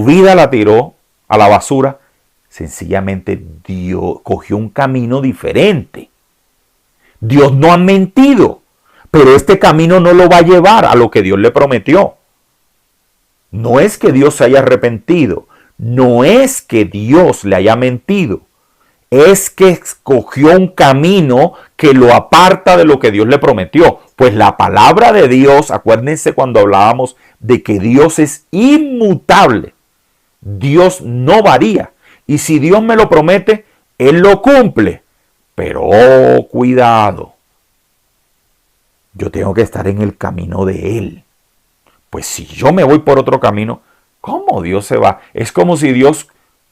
vida, la tiró a la basura. Sencillamente Dios cogió un camino diferente. Dios no ha mentido, pero este camino no lo va a llevar a lo que Dios le prometió. No es que Dios se haya arrepentido, no es que Dios le haya mentido, es que escogió un camino que lo aparta de lo que Dios le prometió. Pues la palabra de Dios, acuérdense cuando hablábamos de que Dios es inmutable, Dios no varía. Y si Dios me lo promete, Él lo cumple. Pero oh, cuidado, yo tengo que estar en el camino de Él. Pues si yo me voy por otro camino, ¿cómo Dios se va? Es como si Dios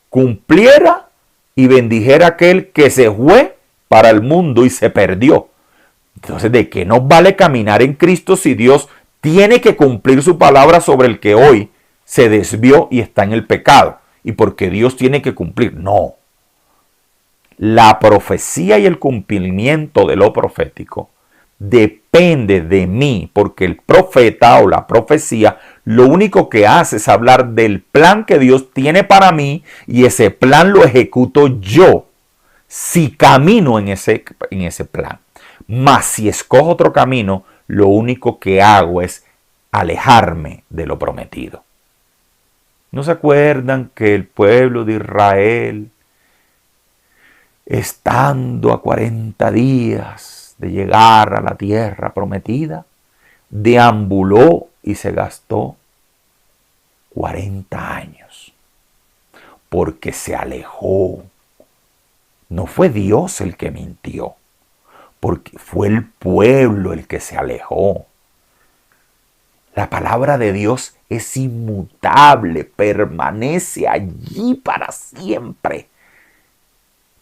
cumpliera y bendijera a aquel que se fue para el mundo y se perdió. Entonces, ¿de qué nos vale caminar en Cristo si Dios tiene que cumplir su palabra sobre el que hoy se desvió y está en el pecado? Y porque Dios tiene que cumplir. No. La profecía y el cumplimiento de lo profético depende de mí, porque el profeta o la profecía lo único que hace es hablar del plan que Dios tiene para mí y ese plan lo ejecuto yo si camino en ese plan. Mas si escojo otro camino, lo único que hago es alejarme de lo prometido. ¿No se acuerdan que el pueblo de Israel, estando a 40 días de llegar a la tierra prometida, deambuló y se gastó 40 años? Porque se alejó. No fue Dios el que mintió, porque fue el pueblo el que se alejó. La palabra de Dios es inmutable, permanece allí para siempre.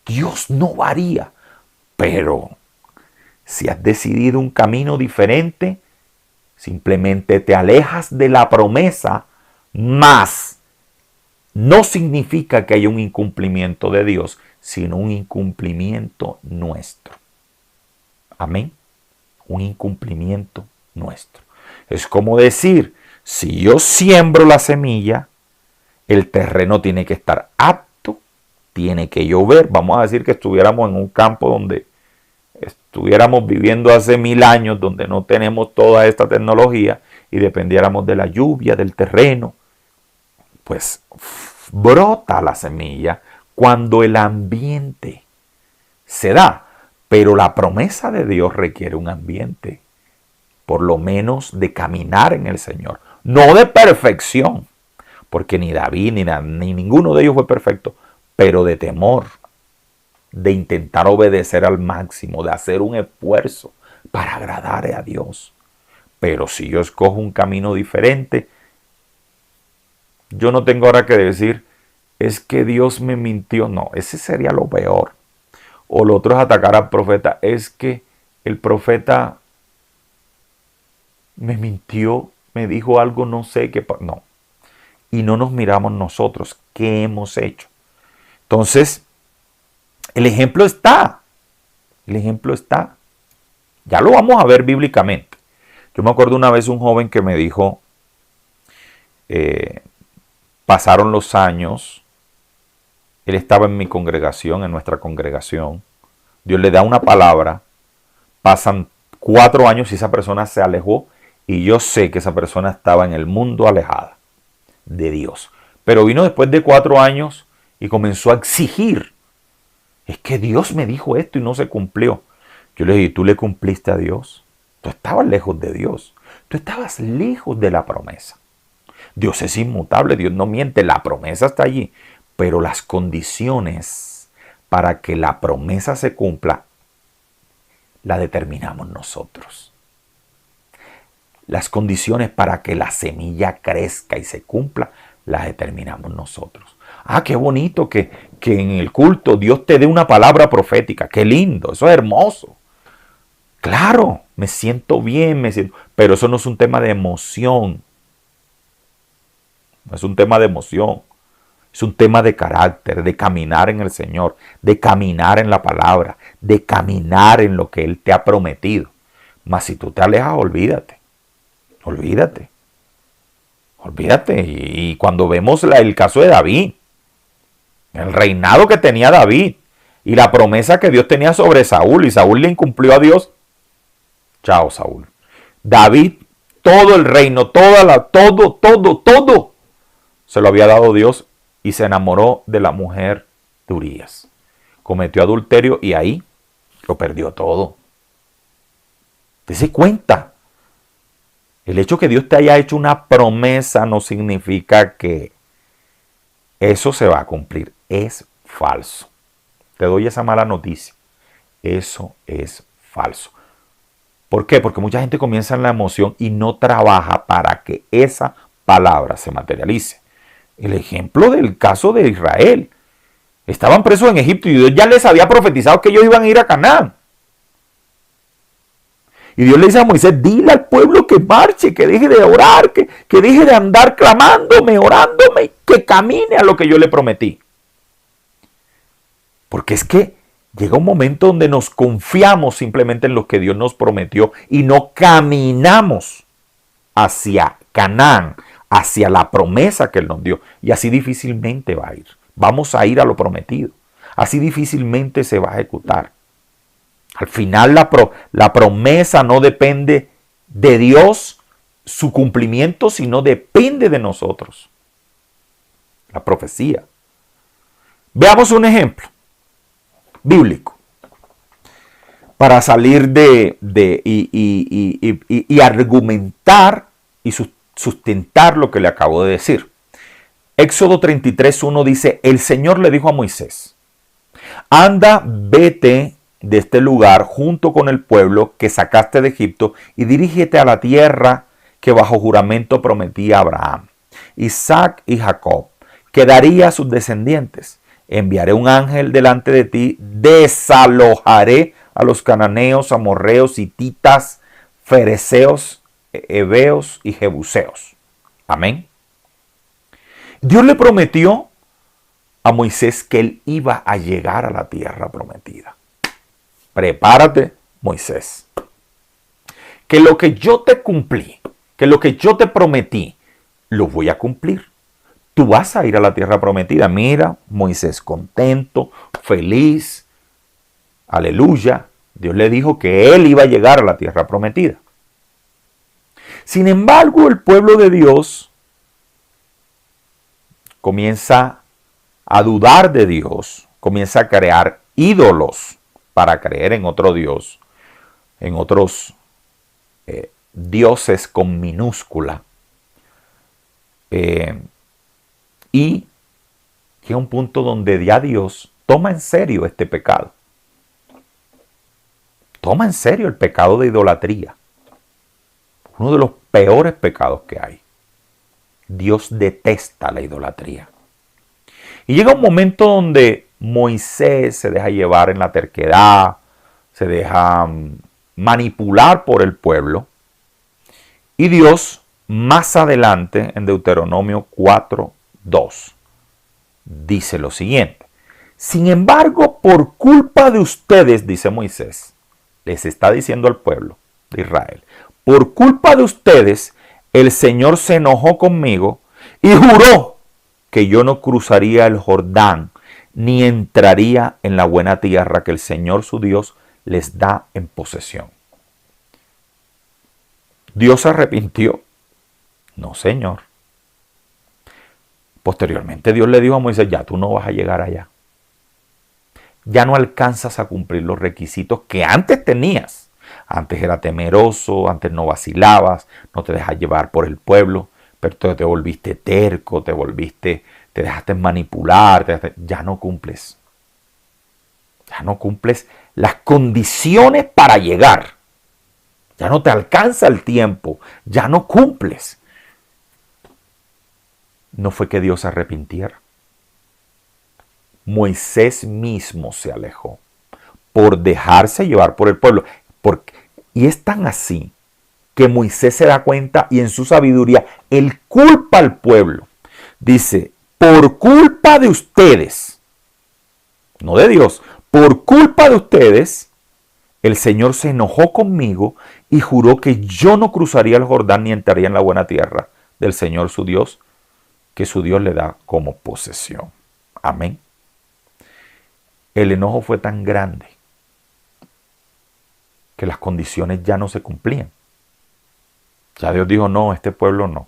Dios no varía, pero si has decidido un camino diferente, simplemente te alejas de la promesa, más no significa que haya un incumplimiento de Dios, sino un incumplimiento nuestro. Amén. Un incumplimiento nuestro. Es como decir, si yo siembro la semilla, el terreno tiene que estar apto, tiene que llover. Vamos a decir que estuviéramos en un campo donde estuviéramos viviendo hace 1000 años, donde no tenemos toda esta tecnología y dependiéramos de la lluvia, del terreno. Pues brota la semilla cuando el ambiente se da. Pero la promesa de Dios requiere un ambiente, por lo menos de caminar en el Señor. No de perfección, porque ni David ni ninguno de ellos fue perfecto, pero de temor, de intentar obedecer al máximo, de hacer un esfuerzo para agradar a Dios. Pero si yo escojo un camino diferente, yo no tengo ahora que decir, es que Dios me mintió. No, ese sería lo peor. O lo otro es atacar al profeta. Es que el profeta me mintió, me dijo algo, no sé qué. No. Y no nos miramos nosotros. ¿Qué hemos hecho? Entonces, el ejemplo está. El ejemplo está. Ya lo vamos a ver bíblicamente. Yo me acuerdo una vez un joven que me dijo, pasaron los años, él estaba en mi congregación, en nuestra congregación, Dios le da una palabra, pasan 4 años y esa persona se alejó y yo sé que esa persona estaba en el mundo alejada de Dios. Pero vino después de 4 años y comenzó a exigir. Es que Dios me dijo esto y no se cumplió. Yo le dije, ¿tú le cumpliste a Dios? Tú estabas lejos de Dios. Tú estabas lejos de la promesa. Dios es inmutable, Dios no miente, la promesa está allí. Pero las condiciones para que la promesa se cumpla, la determinamos nosotros. Las condiciones para que la semilla crezca y se cumpla, las determinamos nosotros. Ah, qué bonito que en el culto Dios te dé una palabra profética. Qué lindo, eso es hermoso. Claro, me siento bien, pero eso no es un tema de emoción. No es un tema de emoción. Es un tema de carácter, de caminar en el Señor, de caminar en la palabra, de caminar en lo que Él te ha prometido. Mas si tú te alejas, olvídate. Olvídate. Olvídate. Y cuando vemos el caso de David, el reinado que tenía David y la promesa que Dios tenía sobre Saúl, y Saúl le incumplió a Dios. Chao, Saúl. David, todo el reino, todo se lo había dado Dios y se enamoró de la mujer de Urías. Cometió adulterio y ahí lo perdió todo. Dese cuenta. El hecho que Dios te haya hecho una promesa no significa que eso se va a cumplir. Es falso. Te doy esa mala noticia. Eso es falso. ¿Por qué? Porque mucha gente comienza en la emoción y no trabaja para que esa palabra se materialice. El ejemplo del caso de Israel. Estaban presos en Egipto y Dios ya les había profetizado que ellos iban a ir a Canaán. Y Dios le dice a Moisés, dile al pueblo que marche, que deje de orar, que deje de andar clamándome, orándome, que camine a lo que yo le prometí. Porque es que llega un momento donde nos confiamos simplemente en lo que Dios nos prometió y no caminamos hacia Canaán, hacia la promesa que Él nos dio. Y así difícilmente va a ir. Vamos a ir a lo prometido. Así difícilmente se va a ejecutar. Al final la promesa no depende de Dios, su cumplimiento, sino depende de nosotros. La profecía. Veamos un ejemplo bíblico para salir y argumentar y sustentar lo que le acabo de decir. Éxodo 33:1 dice, el Señor le dijo a Moisés, anda, vete de este lugar junto con el pueblo que sacaste de Egipto y dirígete a la tierra que bajo juramento prometí a Abraham, Isaac y Jacob, que daría a sus descendientes. Enviaré un ángel delante de ti, desalojaré a los cananeos, amorreos, hititas, fereceos, heveos y jebuseos. Amén. Dios le prometió a Moisés que él iba a llegar a la tierra prometida. Prepárate, Moisés. Que lo que yo te cumplí, que lo que yo te prometí, lo voy a cumplir. Tú vas a ir a la tierra prometida. Mira, Moisés contento, feliz. Aleluya. Dios le dijo que él iba a llegar a la tierra prometida. Sin embargo, el pueblo de Dios comienza a dudar de Dios, comienza a crear ídolos para creer en otro Dios, en otros dioses con minúscula. Y llega un punto donde ya Dios toma en serio este pecado. Toma en serio el pecado de idolatría. Uno de los peores pecados que hay. Dios detesta la idolatría. Y llega un momento donde Moisés se deja llevar en la terquedad, se deja manipular por el pueblo. Y Dios, más adelante, en Deuteronomio 4:2, dice lo siguiente. Sin embargo, por culpa de ustedes, dice Moisés, les está diciendo al pueblo de Israel, por culpa de ustedes, el Señor se enojó conmigo y juró que yo no cruzaría el Jordán ni entraría en la buena tierra que el Señor su Dios les da en posesión. ¿Dios se arrepintió? No, Señor. Posteriormente Dios le dijo a Moisés, ya tú no vas a llegar allá. ya no alcanzas a cumplir los requisitos que antes tenías. Antes era temeroso, antes no vacilabas, no te dejas llevar por el pueblo, pero te volviste terco, te dejaste manipular, ya no cumples. Ya no cumples las condiciones para llegar. Ya no te alcanza el tiempo, ya no cumples. No fue que Dios se arrepintiera. Moisés mismo se alejó por dejarse llevar por el pueblo. Y es tan así que Moisés se da cuenta y en su sabiduría él culpa al pueblo. Dice, por culpa de ustedes, no de Dios, por culpa de ustedes, el Señor se enojó conmigo y juró que yo no cruzaría el Jordán ni entraría en la buena tierra del Señor su Dios, que su Dios le da como posesión. Amén. El enojo fue tan grande que las condiciones ya no se cumplían. Ya Dios dijo, no, este pueblo no.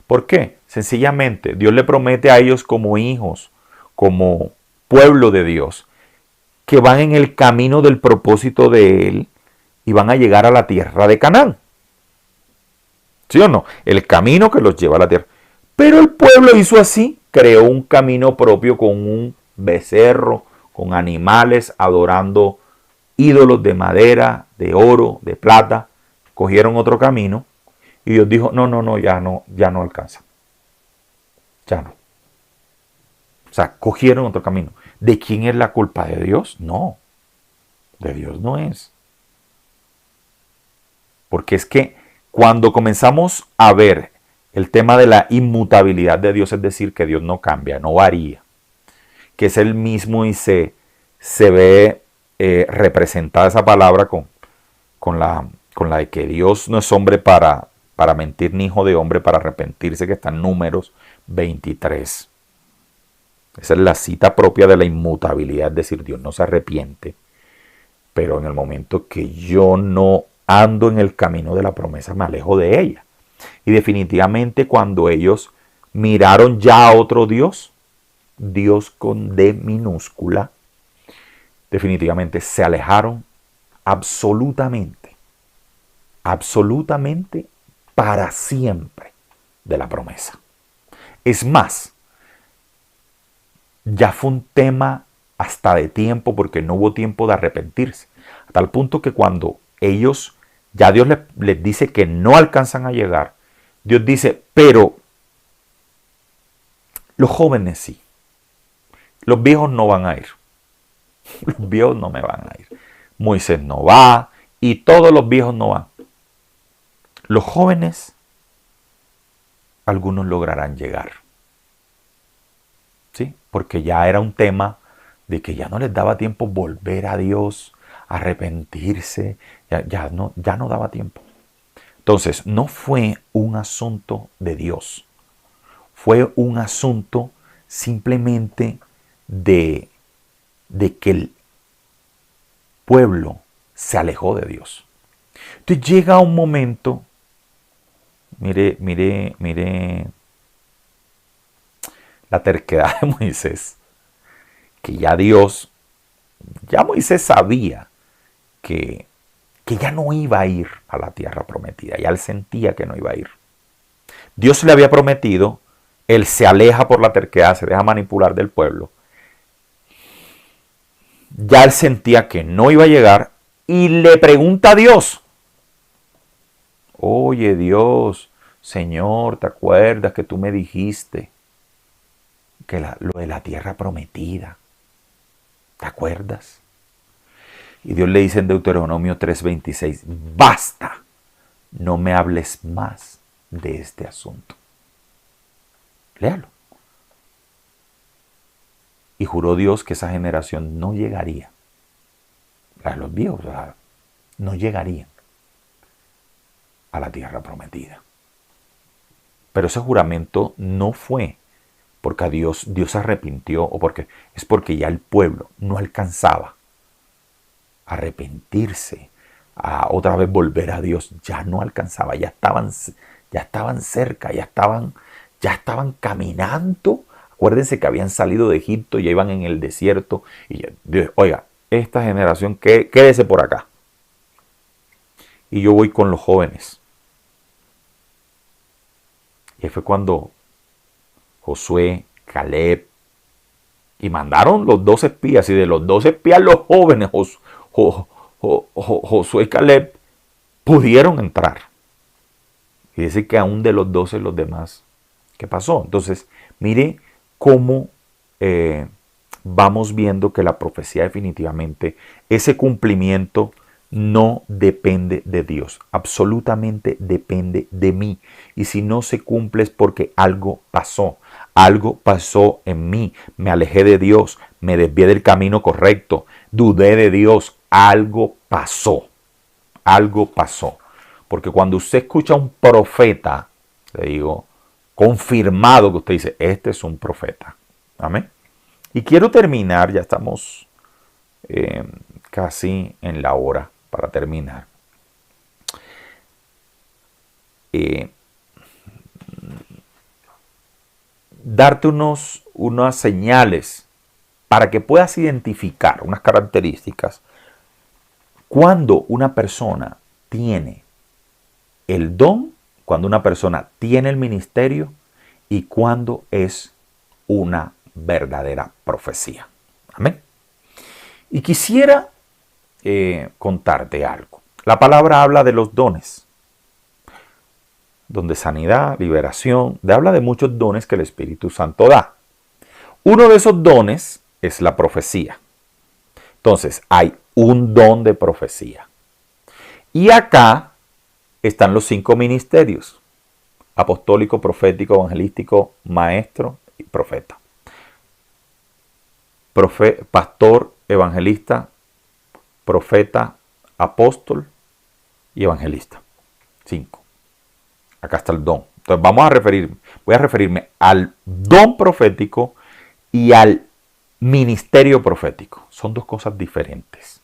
¿Por qué? Sencillamente, Dios le promete a ellos como hijos, como pueblo de Dios, que van en el camino del propósito de Él y van a llegar a la tierra de Canaán. ¿Sí o no? El camino que los lleva a la tierra. Pero el pueblo hizo así, creó un camino propio con un becerro, con animales, adorando ídolos de madera, de oro, de plata. Cogieron otro camino y Dios dijo, no, ya no alcanza. Ya no. O sea, cogieron otro camino. ¿De quién es la culpa? ¿De Dios? No. De Dios no es. Porque es que cuando comenzamos a ver el tema de la inmutabilidad de Dios, es decir, que Dios no cambia, no varía, que es el mismo y se ve representada esa palabra con la de que Dios no es hombre para mentir, ni hijo de hombre para arrepentirse, que está en Números 23. Esa es la cita propia de la inmutabilidad, es decir, Dios no se arrepiente, pero en el momento que yo no ando en el camino de la promesa, me alejo de ella. Y definitivamente cuando ellos miraron ya a otro Dios, Dios con D minúscula, definitivamente se alejaron absolutamente para siempre de la promesa. Es más, ya fue un tema hasta de tiempo porque no hubo tiempo de arrepentirse. A tal punto que cuando ellos, ya Dios les dice que no alcanzan a llegar, Dios dice, pero los jóvenes sí. Los viejos no van a ir. Los viejos no me van a ir. Moisés no va y todos los viejos no van. Los jóvenes, algunos lograrán llegar. ¿Sí? Porque ya era un tema de que ya no les daba tiempo volver a Dios, arrepentirse, ya no daba tiempo. Entonces, no fue un asunto de Dios, fue un asunto simplemente de que el pueblo se alejó de Dios. Entonces llega un momento, mire la terquedad de Moisés, que ya Moisés sabía que ya no iba a ir a la tierra prometida, ya él sentía que no iba a ir. Dios le había prometido, él se aleja por la terquedad, se deja manipular del pueblo. Ya él sentía que no iba a llegar y le pregunta a Dios, oye Dios, Señor, ¿te acuerdas que tú me dijiste que lo de la tierra prometida? ¿Te acuerdas? Y Dios le dice en Deuteronomio 3:26, basta, no me hables más de este asunto. Léalo. Y juró Dios que esa generación no llegaría. Los viejos no llegarían a la tierra prometida. Pero ese juramento no fue porque a Dios se arrepintió es porque ya el pueblo no alcanzaba a arrepentirse, a otra vez volver a Dios, ya no alcanzaba, ya estaban cerca, ya estaban caminando. Acuérdense que habían salido de Egipto, ya iban en el desierto. Y Dios, oiga, esta generación, quédese por acá. Y yo voy con los jóvenes. Y fue cuando Josué, Caleb, y mandaron los 12 espías. Y de los 12 espías, los jóvenes, Josué y Caleb, pudieron entrar. Y dice que aún de los 12 los demás, ¿qué pasó? Entonces, mire cómo vamos viendo que la profecía definitivamente, ese cumplimiento no depende de Dios, absolutamente depende de mí. Y si no se cumple es porque algo pasó en mí, me alejé de Dios, me desvié del camino correcto, dudé de Dios, algo pasó. Porque cuando usted escucha a un profeta, le digo, confirmado que usted dice, este es un profeta. Amén. Y quiero terminar, ya estamos casi en la hora para terminar. Darte unas señales para que puedas identificar unas características cuando una persona tiene el don, cuando una persona tiene el ministerio y cuando es una verdadera profecía. Amén. Y quisiera contarte algo. La palabra habla de los dones. Don de sanidad, liberación, habla de muchos dones que el Espíritu Santo da. Uno de esos dones es la profecía. Entonces, hay un don de profecía. Y acá están los 5 ministerios: apostólico, profético, evangelístico, maestro y profeta. Pastor, evangelista, profeta, apóstol y evangelista. 5. Acá está el don. Entonces voy a referirme al don profético y al ministerio profético. Son 2 cosas diferentes.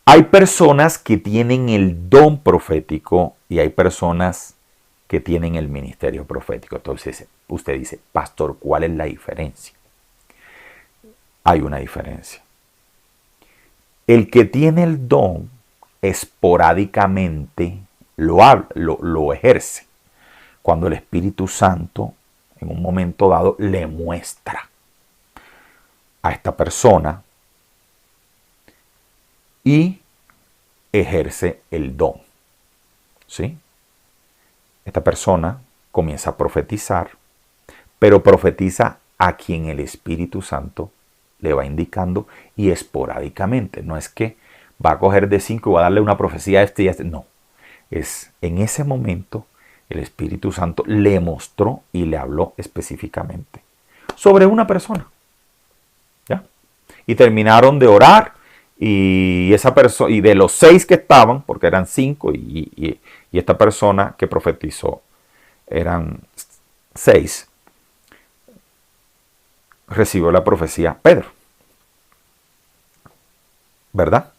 Hay personas que tienen el don profético y hay personas que tienen el ministerio profético. Entonces usted dice, pastor, ¿cuál es la diferencia? Hay una diferencia. El que tiene el don esporádicamente lo ejerce cuando el Espíritu Santo en un momento dado le muestra a esta persona y ejerce el don. ¿Sí? Esta persona comienza a profetizar, pero profetiza a quien el Espíritu Santo le va indicando y esporádicamente. No es que va a coger de 5 y va a darle una profecía a este y a este. No. Es en ese momento el Espíritu Santo le mostró y le habló específicamente sobre una persona. ¿Ya? Y terminaron de orar y esa persona, y de los 6 que estaban, porque eran 5 y esta persona que profetizó eran 6, recibió la profecía Pedro. ¿Verdad?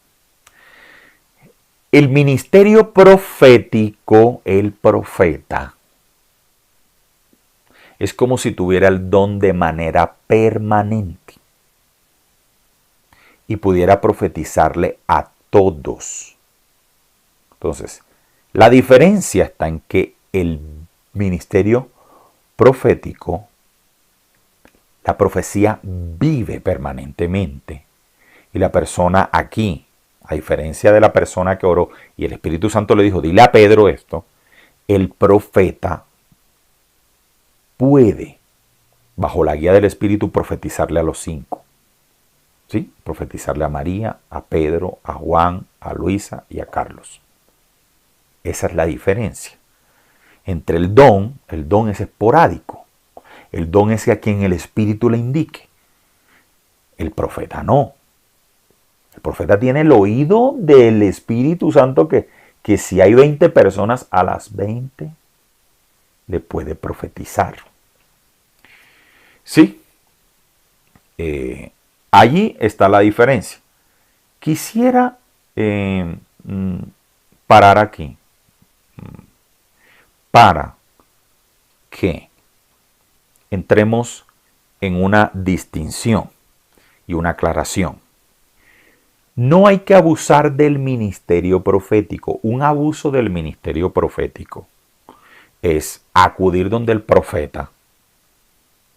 El ministerio profético, el profeta, es como si tuviera el don de manera permanente y pudiera profetizarle a todos. Entonces, la diferencia está en que el ministerio profético, la profecía vive permanentemente y la persona aquí, a diferencia de la persona que oró y el Espíritu Santo le dijo, dile a Pedro esto, el profeta puede, bajo la guía del Espíritu, profetizarle a los 5. ¿Sí? Profetizarle a María, a Pedro, a Juan, a Luisa y a Carlos. Esa es la diferencia. Entre el don es esporádico. El don es a quien el Espíritu le indique. El profeta no. El profeta tiene el oído del Espíritu Santo que si hay 20 personas, a las 20 le puede profetizar. Sí. Allí está la diferencia. Quisiera parar aquí para que entremos en una distinción y una aclaración. No hay que abusar del ministerio profético. Un abuso del ministerio profético es acudir donde el profeta.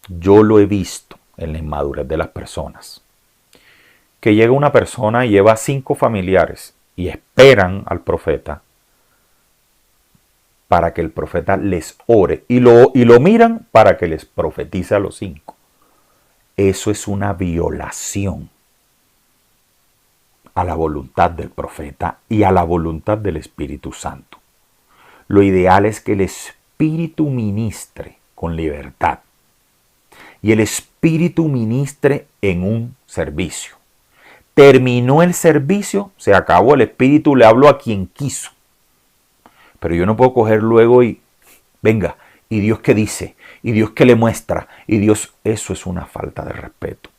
Yo lo he visto en la inmadurez de las personas. Que llega una persona y lleva 5 familiares y esperan al profeta para que el profeta les ore y lo miran para que les profetice a los 5. Eso es una violación a la voluntad del profeta y a la voluntad del Espíritu Santo. Lo ideal es que el Espíritu ministre con libertad y el Espíritu ministre en un servicio. Terminó el servicio, se acabó, el Espíritu le habló a quien quiso. Pero yo no puedo coger luego y, venga, ¿y Dios qué dice? ¿Y Dios qué le muestra? Y Dios, eso es una falta de respeto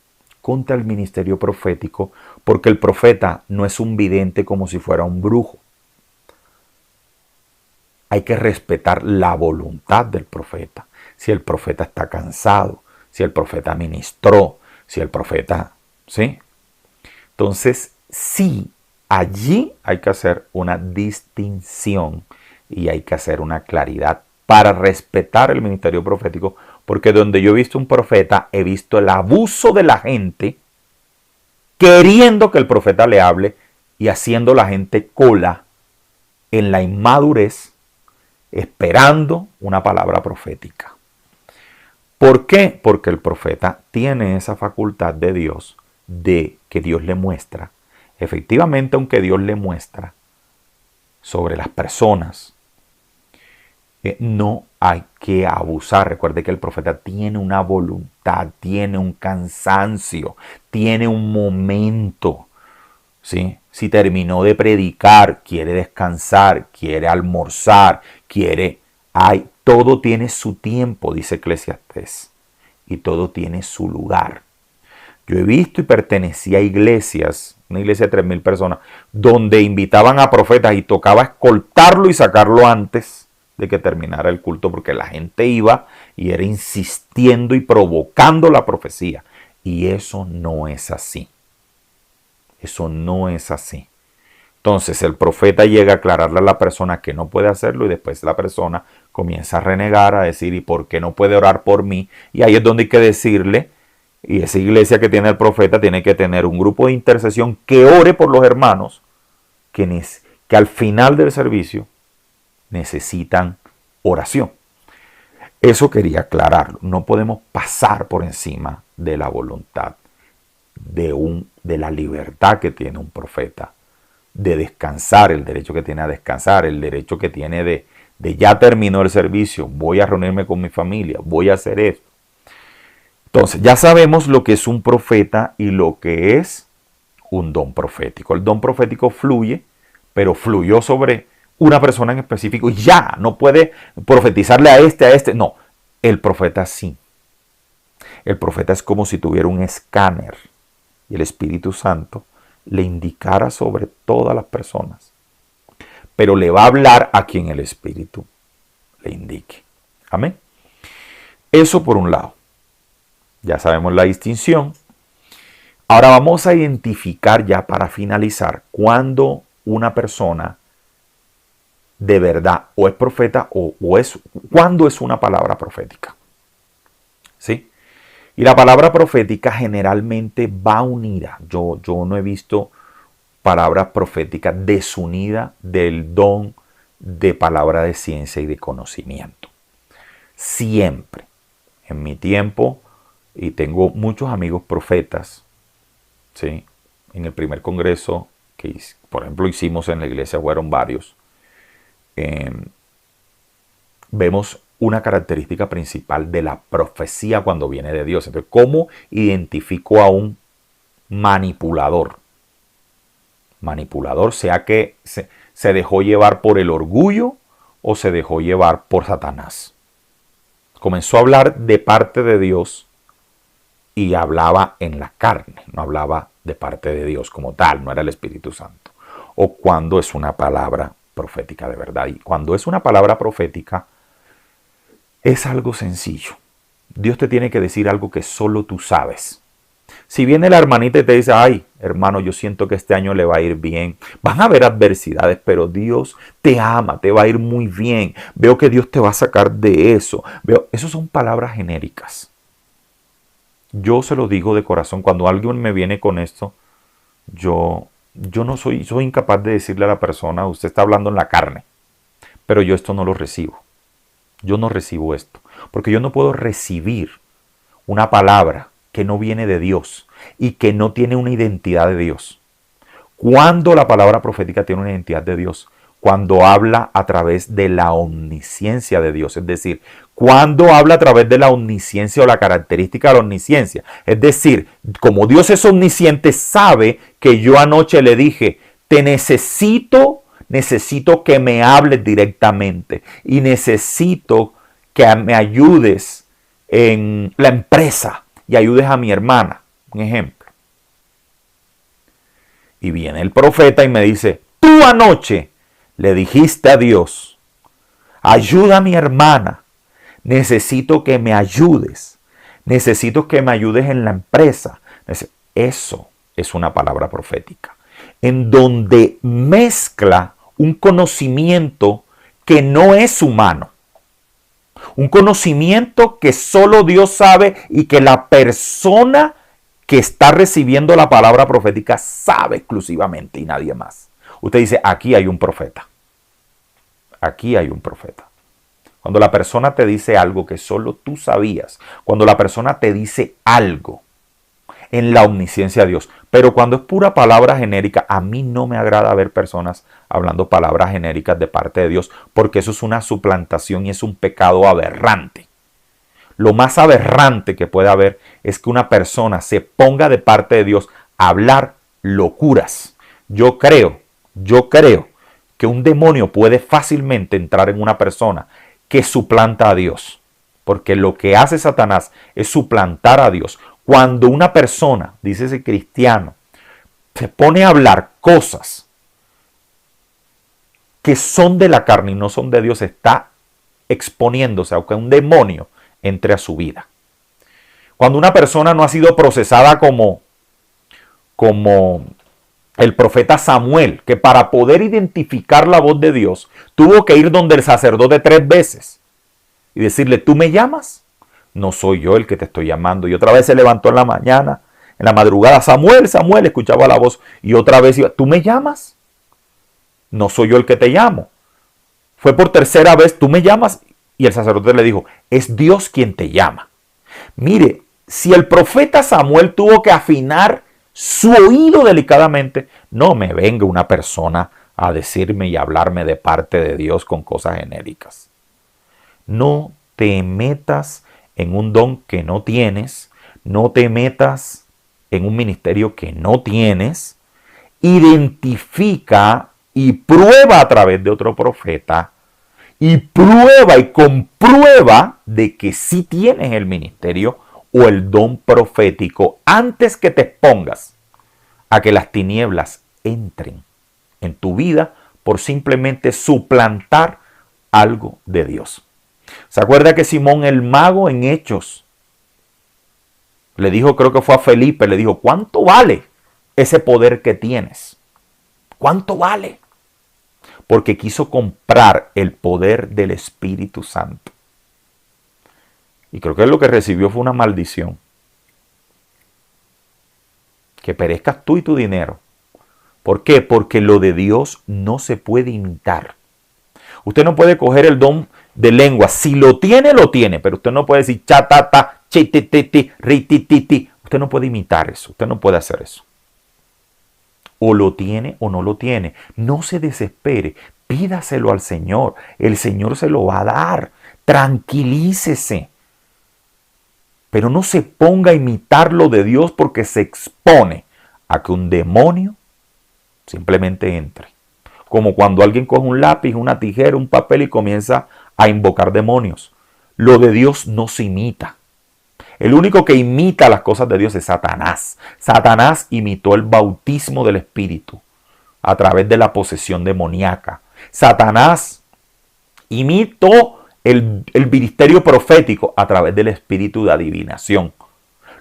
contra el ministerio profético, porque el profeta no es un vidente como si fuera un brujo. Hay que respetar la voluntad del profeta. Si el profeta está cansado, si el profeta ministró, si el profeta, ¿sí? Entonces, sí, allí hay que hacer una distinción y hay que hacer una claridad para respetar el ministerio profético, porque donde yo he visto un profeta, he visto el abuso de la gente queriendo que el profeta le hable y haciendo la gente cola en la inmadurez, esperando una palabra profética. ¿Por qué? Porque el profeta tiene esa facultad de Dios, de que Dios le muestra. Efectivamente, aunque Dios le muestra sobre las personas, no hay que abusar. Recuerde que el profeta tiene una voluntad, tiene un cansancio, tiene un momento. ¿Sí? Si terminó de predicar, quiere descansar, quiere almorzar, todo tiene su tiempo, dice Eclesiastés, y todo tiene su lugar. Yo he visto y pertenecí a iglesias, una iglesia de 3,000 personas, donde invitaban a profetas y tocaba escoltarlo y sacarlo antes de que terminara el culto, porque la gente iba y era insistiendo y provocando la profecía. Y eso no es así. Eso no es así. Entonces el profeta llega a aclararle a la persona que no puede hacerlo y después la persona comienza a renegar, a decir, ¿y por qué no puede orar por mí? Y ahí es donde hay que decirle, y esa iglesia que tiene el profeta tiene que tener un grupo de intercesión que ore por los hermanos que al final del servicio necesitan oración. Eso quería aclararlo. No podemos pasar por encima de la voluntad, de la libertad que tiene un profeta, de descansar, el derecho que tiene a descansar, el derecho que tiene de ya terminó el servicio, voy a reunirme con mi familia, voy a hacer esto. Entonces, ya sabemos lo que es un profeta y lo que es un don profético. El don profético fluye, pero fluyó sobre una persona en específico y ya, no puede profetizarle a este. No, el profeta sí. El profeta es como si tuviera un escáner y el Espíritu Santo le indicara sobre todas las personas. Pero le va a hablar a quien el Espíritu le indique. Amén. Eso por un lado. Ya sabemos la distinción. Ahora vamos a identificar ya para finalizar cuando una persona de verdad o es profeta cuándo es una palabra profética. ¿Sí? Y la palabra profética generalmente va unida. Yo no he visto palabras proféticas desunida del don de palabra de ciencia y de conocimiento. Siempre, en mi tiempo, y tengo muchos amigos profetas, ¿sí? En el primer congreso que, por ejemplo, hicimos en la iglesia, fueron varios, vemos una característica principal de la profecía cuando viene de Dios. Entonces, ¿cómo identifico a un manipulador? Manipulador, sea que se dejó llevar por el orgullo o se dejó llevar por Satanás. Comenzó a hablar de parte de Dios y hablaba en la carne, no hablaba de parte de Dios como tal, no era el Espíritu Santo. O cuando es una palabra profética de verdad. Y cuando es una palabra profética, es algo sencillo. Dios te tiene que decir algo que solo tú sabes. Si viene la hermanita y te dice, ay, hermano, yo siento que este año le va a ir bien. Van a haber adversidades, pero Dios te ama, te va a ir muy bien. Veo que Dios te va a sacar de eso. Esas son palabras genéricas. Yo se lo digo de corazón. Cuando alguien me viene con esto, yo no soy incapaz de decirle a la persona, usted está hablando en la carne. Pero yo esto no lo recibo. Yo no recibo esto. Porque yo no puedo recibir una palabra que no viene de Dios y que no tiene una identidad de Dios. ¿Cuándo la palabra profética tiene una identidad de Dios? Cuando habla a través de la omnisciencia de Dios. Es decir, cuando habla a través de la omnisciencia o la característica de la omnisciencia. Es decir, como Dios es omnisciente, sabe que yo anoche le dije, te necesito que me hables directamente y necesito que me ayudes en la empresa y ayudes a mi hermana, un ejemplo. Y viene el profeta y me dice, tú anoche le dijiste a Dios, ayuda a mi hermana, necesito que me ayudes, necesito que me ayudes en la empresa. Eso es una palabra profética, en donde mezcla un conocimiento que no es humano. Un conocimiento que solo Dios sabe y que la persona que está recibiendo la palabra profética sabe exclusivamente y nadie más. Usted dice, aquí hay un profeta. Aquí hay un profeta. Cuando la persona te dice algo que solo tú sabías, cuando la persona te dice algo en la omnisciencia de Dios, pero cuando es pura palabra genérica, a mí no me agrada ver personas hablando palabras genéricas de parte de Dios, porque eso es una suplantación y es un pecado aberrante. Lo más aberrante que puede haber es que una persona se ponga de parte de Dios a hablar locuras. Yo creo que un demonio puede fácilmente entrar en una persona que suplanta a Dios, porque lo que hace Satanás es suplantar a Dios. Cuando una persona, dice ese cristiano, se pone a hablar cosas que son de la carne y no son de Dios, está exponiéndose a que un demonio entre a su vida. Cuando una persona no ha sido procesada como el profeta Samuel, que para poder identificar la voz de Dios, tuvo que ir donde el sacerdote 3 veces y decirle, ¿tú me llamas? No soy yo el que te estoy llamando. Y otra vez se levantó en la mañana, en la madrugada, Samuel, Samuel, escuchaba la voz. Y otra vez iba, ¿tú me llamas? No soy yo el que te llamo. Fue por tercera vez, ¿tú me llamas? Y el sacerdote le dijo, es Dios quien te llama. Mire, si el profeta Samuel tuvo que afinar su oído delicadamente, no me venga una persona a decirme y hablarme de parte de Dios con cosas genéricas. No te metas en un don que no tienes, no te metas en un ministerio que no tienes, identifica y prueba a través de otro profeta y prueba y comprueba de que sí tienes el ministerio o el don profético antes que te expongas a que las tinieblas entren en tu vida por simplemente suplantar algo de Dios. ¿Se acuerda que Simón el mago en Hechos le dijo, creo que fue a Felipe, le dijo, ¿cuánto vale ese poder que tienes? ¿Cuánto vale? Porque quiso comprar el poder del Espíritu Santo. Y creo que lo que recibió fue una maldición. Que perezcas tú y tu dinero. ¿Por qué? Porque lo de Dios no se puede imitar. Usted no puede coger el don de lengua. Si lo tiene, lo tiene. Pero usted no puede decir cha, ta, ta, chi, ti, ti, ti, ri, ti, ti, ti. Usted no puede imitar eso. Usted no puede hacer eso. O lo tiene o no lo tiene. No se desespere. Pídaselo al Señor. El Señor se lo va a dar. Tranquilícese. Pero no se ponga a imitar lo de Dios porque se expone a que un demonio simplemente entre. Como cuando alguien coge un lápiz, una tijera, un papel y comienza a invocar demonios. Lo de Dios no se imita. El único que imita las cosas de Dios es Satanás. Satanás imitó el bautismo del Espíritu a través de la posesión demoníaca. Satanás imitó el ministerio profético a través del espíritu de adivinación.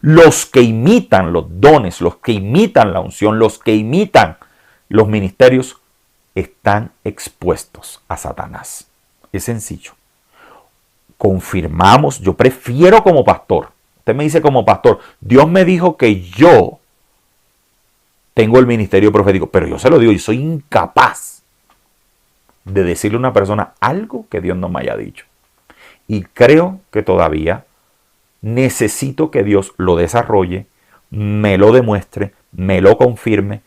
Los que imitan los dones, los que imitan la unción, los que imitan los ministerios, están expuestos a Satanás. Es sencillo. Confirmamos, yo prefiero como pastor. Usted me dice como pastor, Dios me dijo que yo tengo el ministerio profético, pero yo se lo digo, y soy incapaz de decirle a una persona algo que Dios no me haya dicho. Y creo que todavía necesito que Dios lo desarrolle, me lo demuestre, me lo confirme,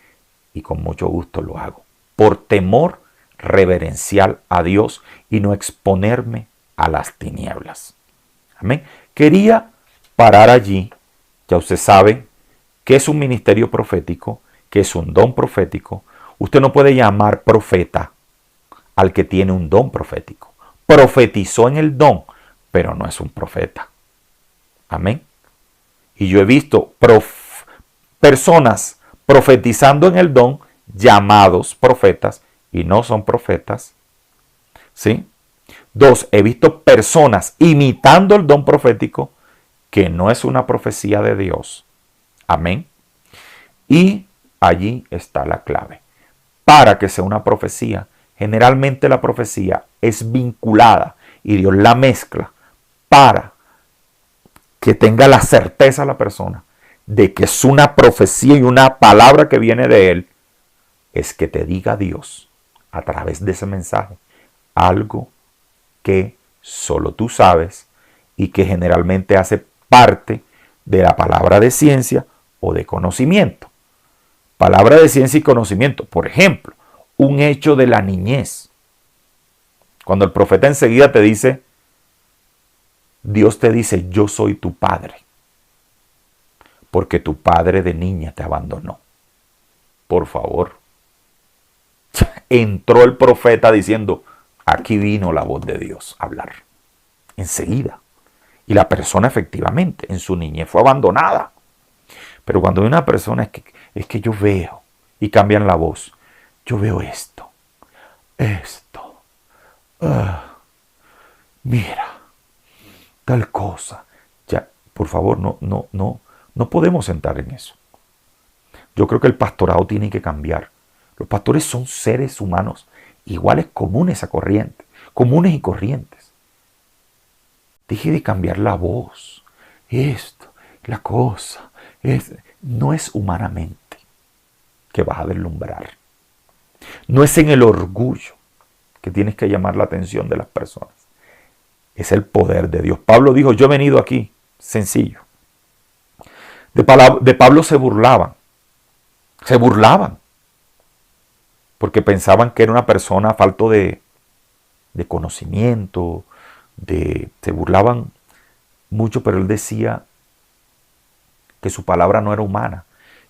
y con mucho gusto lo hago. Por temor reverencial a Dios y no exponerme a las tinieblas. Amén. Quería parar allí. Ya usted sabe qué es un ministerio profético, qué es un don profético. Usted no puede llamar profeta al que tiene un don profético. Profetizó en el don, pero no es un profeta. Amén. Y yo he visto personas profetizando en el don, llamados profetas, y no son profetas. ¿Sí? 2, he visto personas imitando el don profético, que no es una profecía de Dios. Amén. Y allí está la clave. Para que sea una profecía, generalmente la profecía es vinculada y Dios la mezcla para que tenga la certeza la persona de que es una profecía y una palabra que viene de Él. Es que te diga Dios a través de ese mensaje algo que solo tú sabes y que generalmente hace parte de la palabra de ciencia o de conocimiento. Palabra de ciencia y conocimiento. Por ejemplo, un hecho de la niñez. Cuando el profeta enseguida te dice, Dios te dice, yo soy tu padre, porque tu padre de niña te abandonó. Por favor. Entró el profeta diciendo, aquí vino la voz de Dios a hablar. Enseguida. Y la persona efectivamente en su niñez fue abandonada. Pero cuando hay una persona es que yo veo, y cambian la voz, yo veo esto, mira, tal cosa. Ya, por favor, no podemos entrar en eso. Yo creo que el pastorado tiene que cambiar. Los pastores son seres humanos iguales, comunes a corrientes, comunes y corrientes. Deje de cambiar la voz. Esto, la cosa, no es humanamente que vas a deslumbrar. No es en el orgullo que tienes que llamar la atención de las personas. Es el poder de Dios. Pablo dijo, yo he venido aquí, sencillo. De Pablo se burlaban. Se burlaban. Porque pensaban que era una persona falto de conocimiento, se burlaban mucho, pero él decía que su palabra no era humana.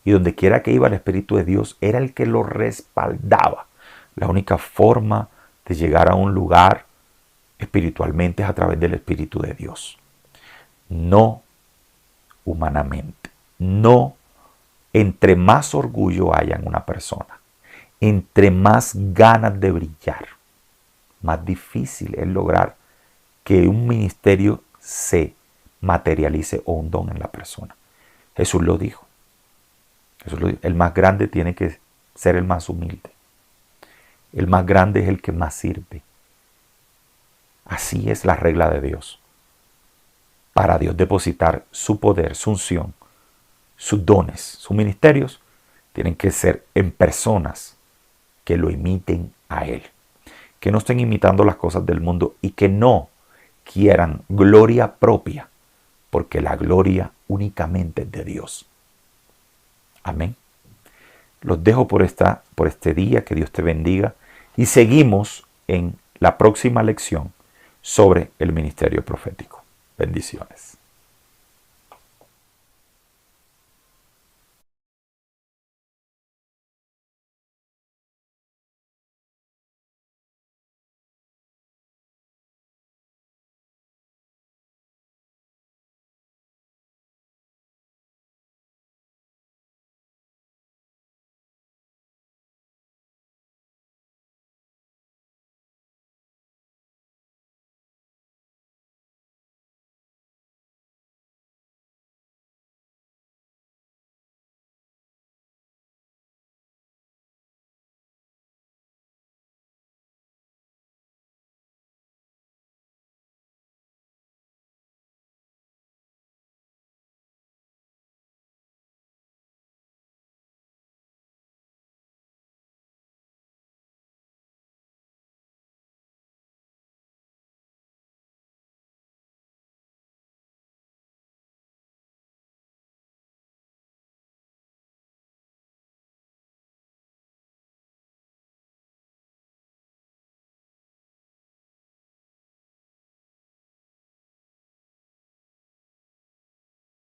Y donde quiera que iba el Espíritu de Dios era el que lo respaldaba. La única forma de llegar a un lugar espiritualmente es a través del Espíritu de Dios. No humanamente. No, entre más orgullo haya en una persona, entre más ganas de brillar, más difícil es lograr que un ministerio se materialice o un don en la persona. Jesús lo dijo. El más grande tiene que ser el más humilde. El más grande es el que más sirve. Así es la regla de Dios. Para Dios depositar su poder, su unción, sus dones, sus ministerios, tienen que ser en personas que lo imiten a Él. Que no estén imitando las cosas del mundo y que no quieran gloria propia, porque la gloria únicamente es de Dios. Amén. Los dejo por este día, que Dios te bendiga, y seguimos en la próxima lección sobre el ministerio profético. Bendiciones.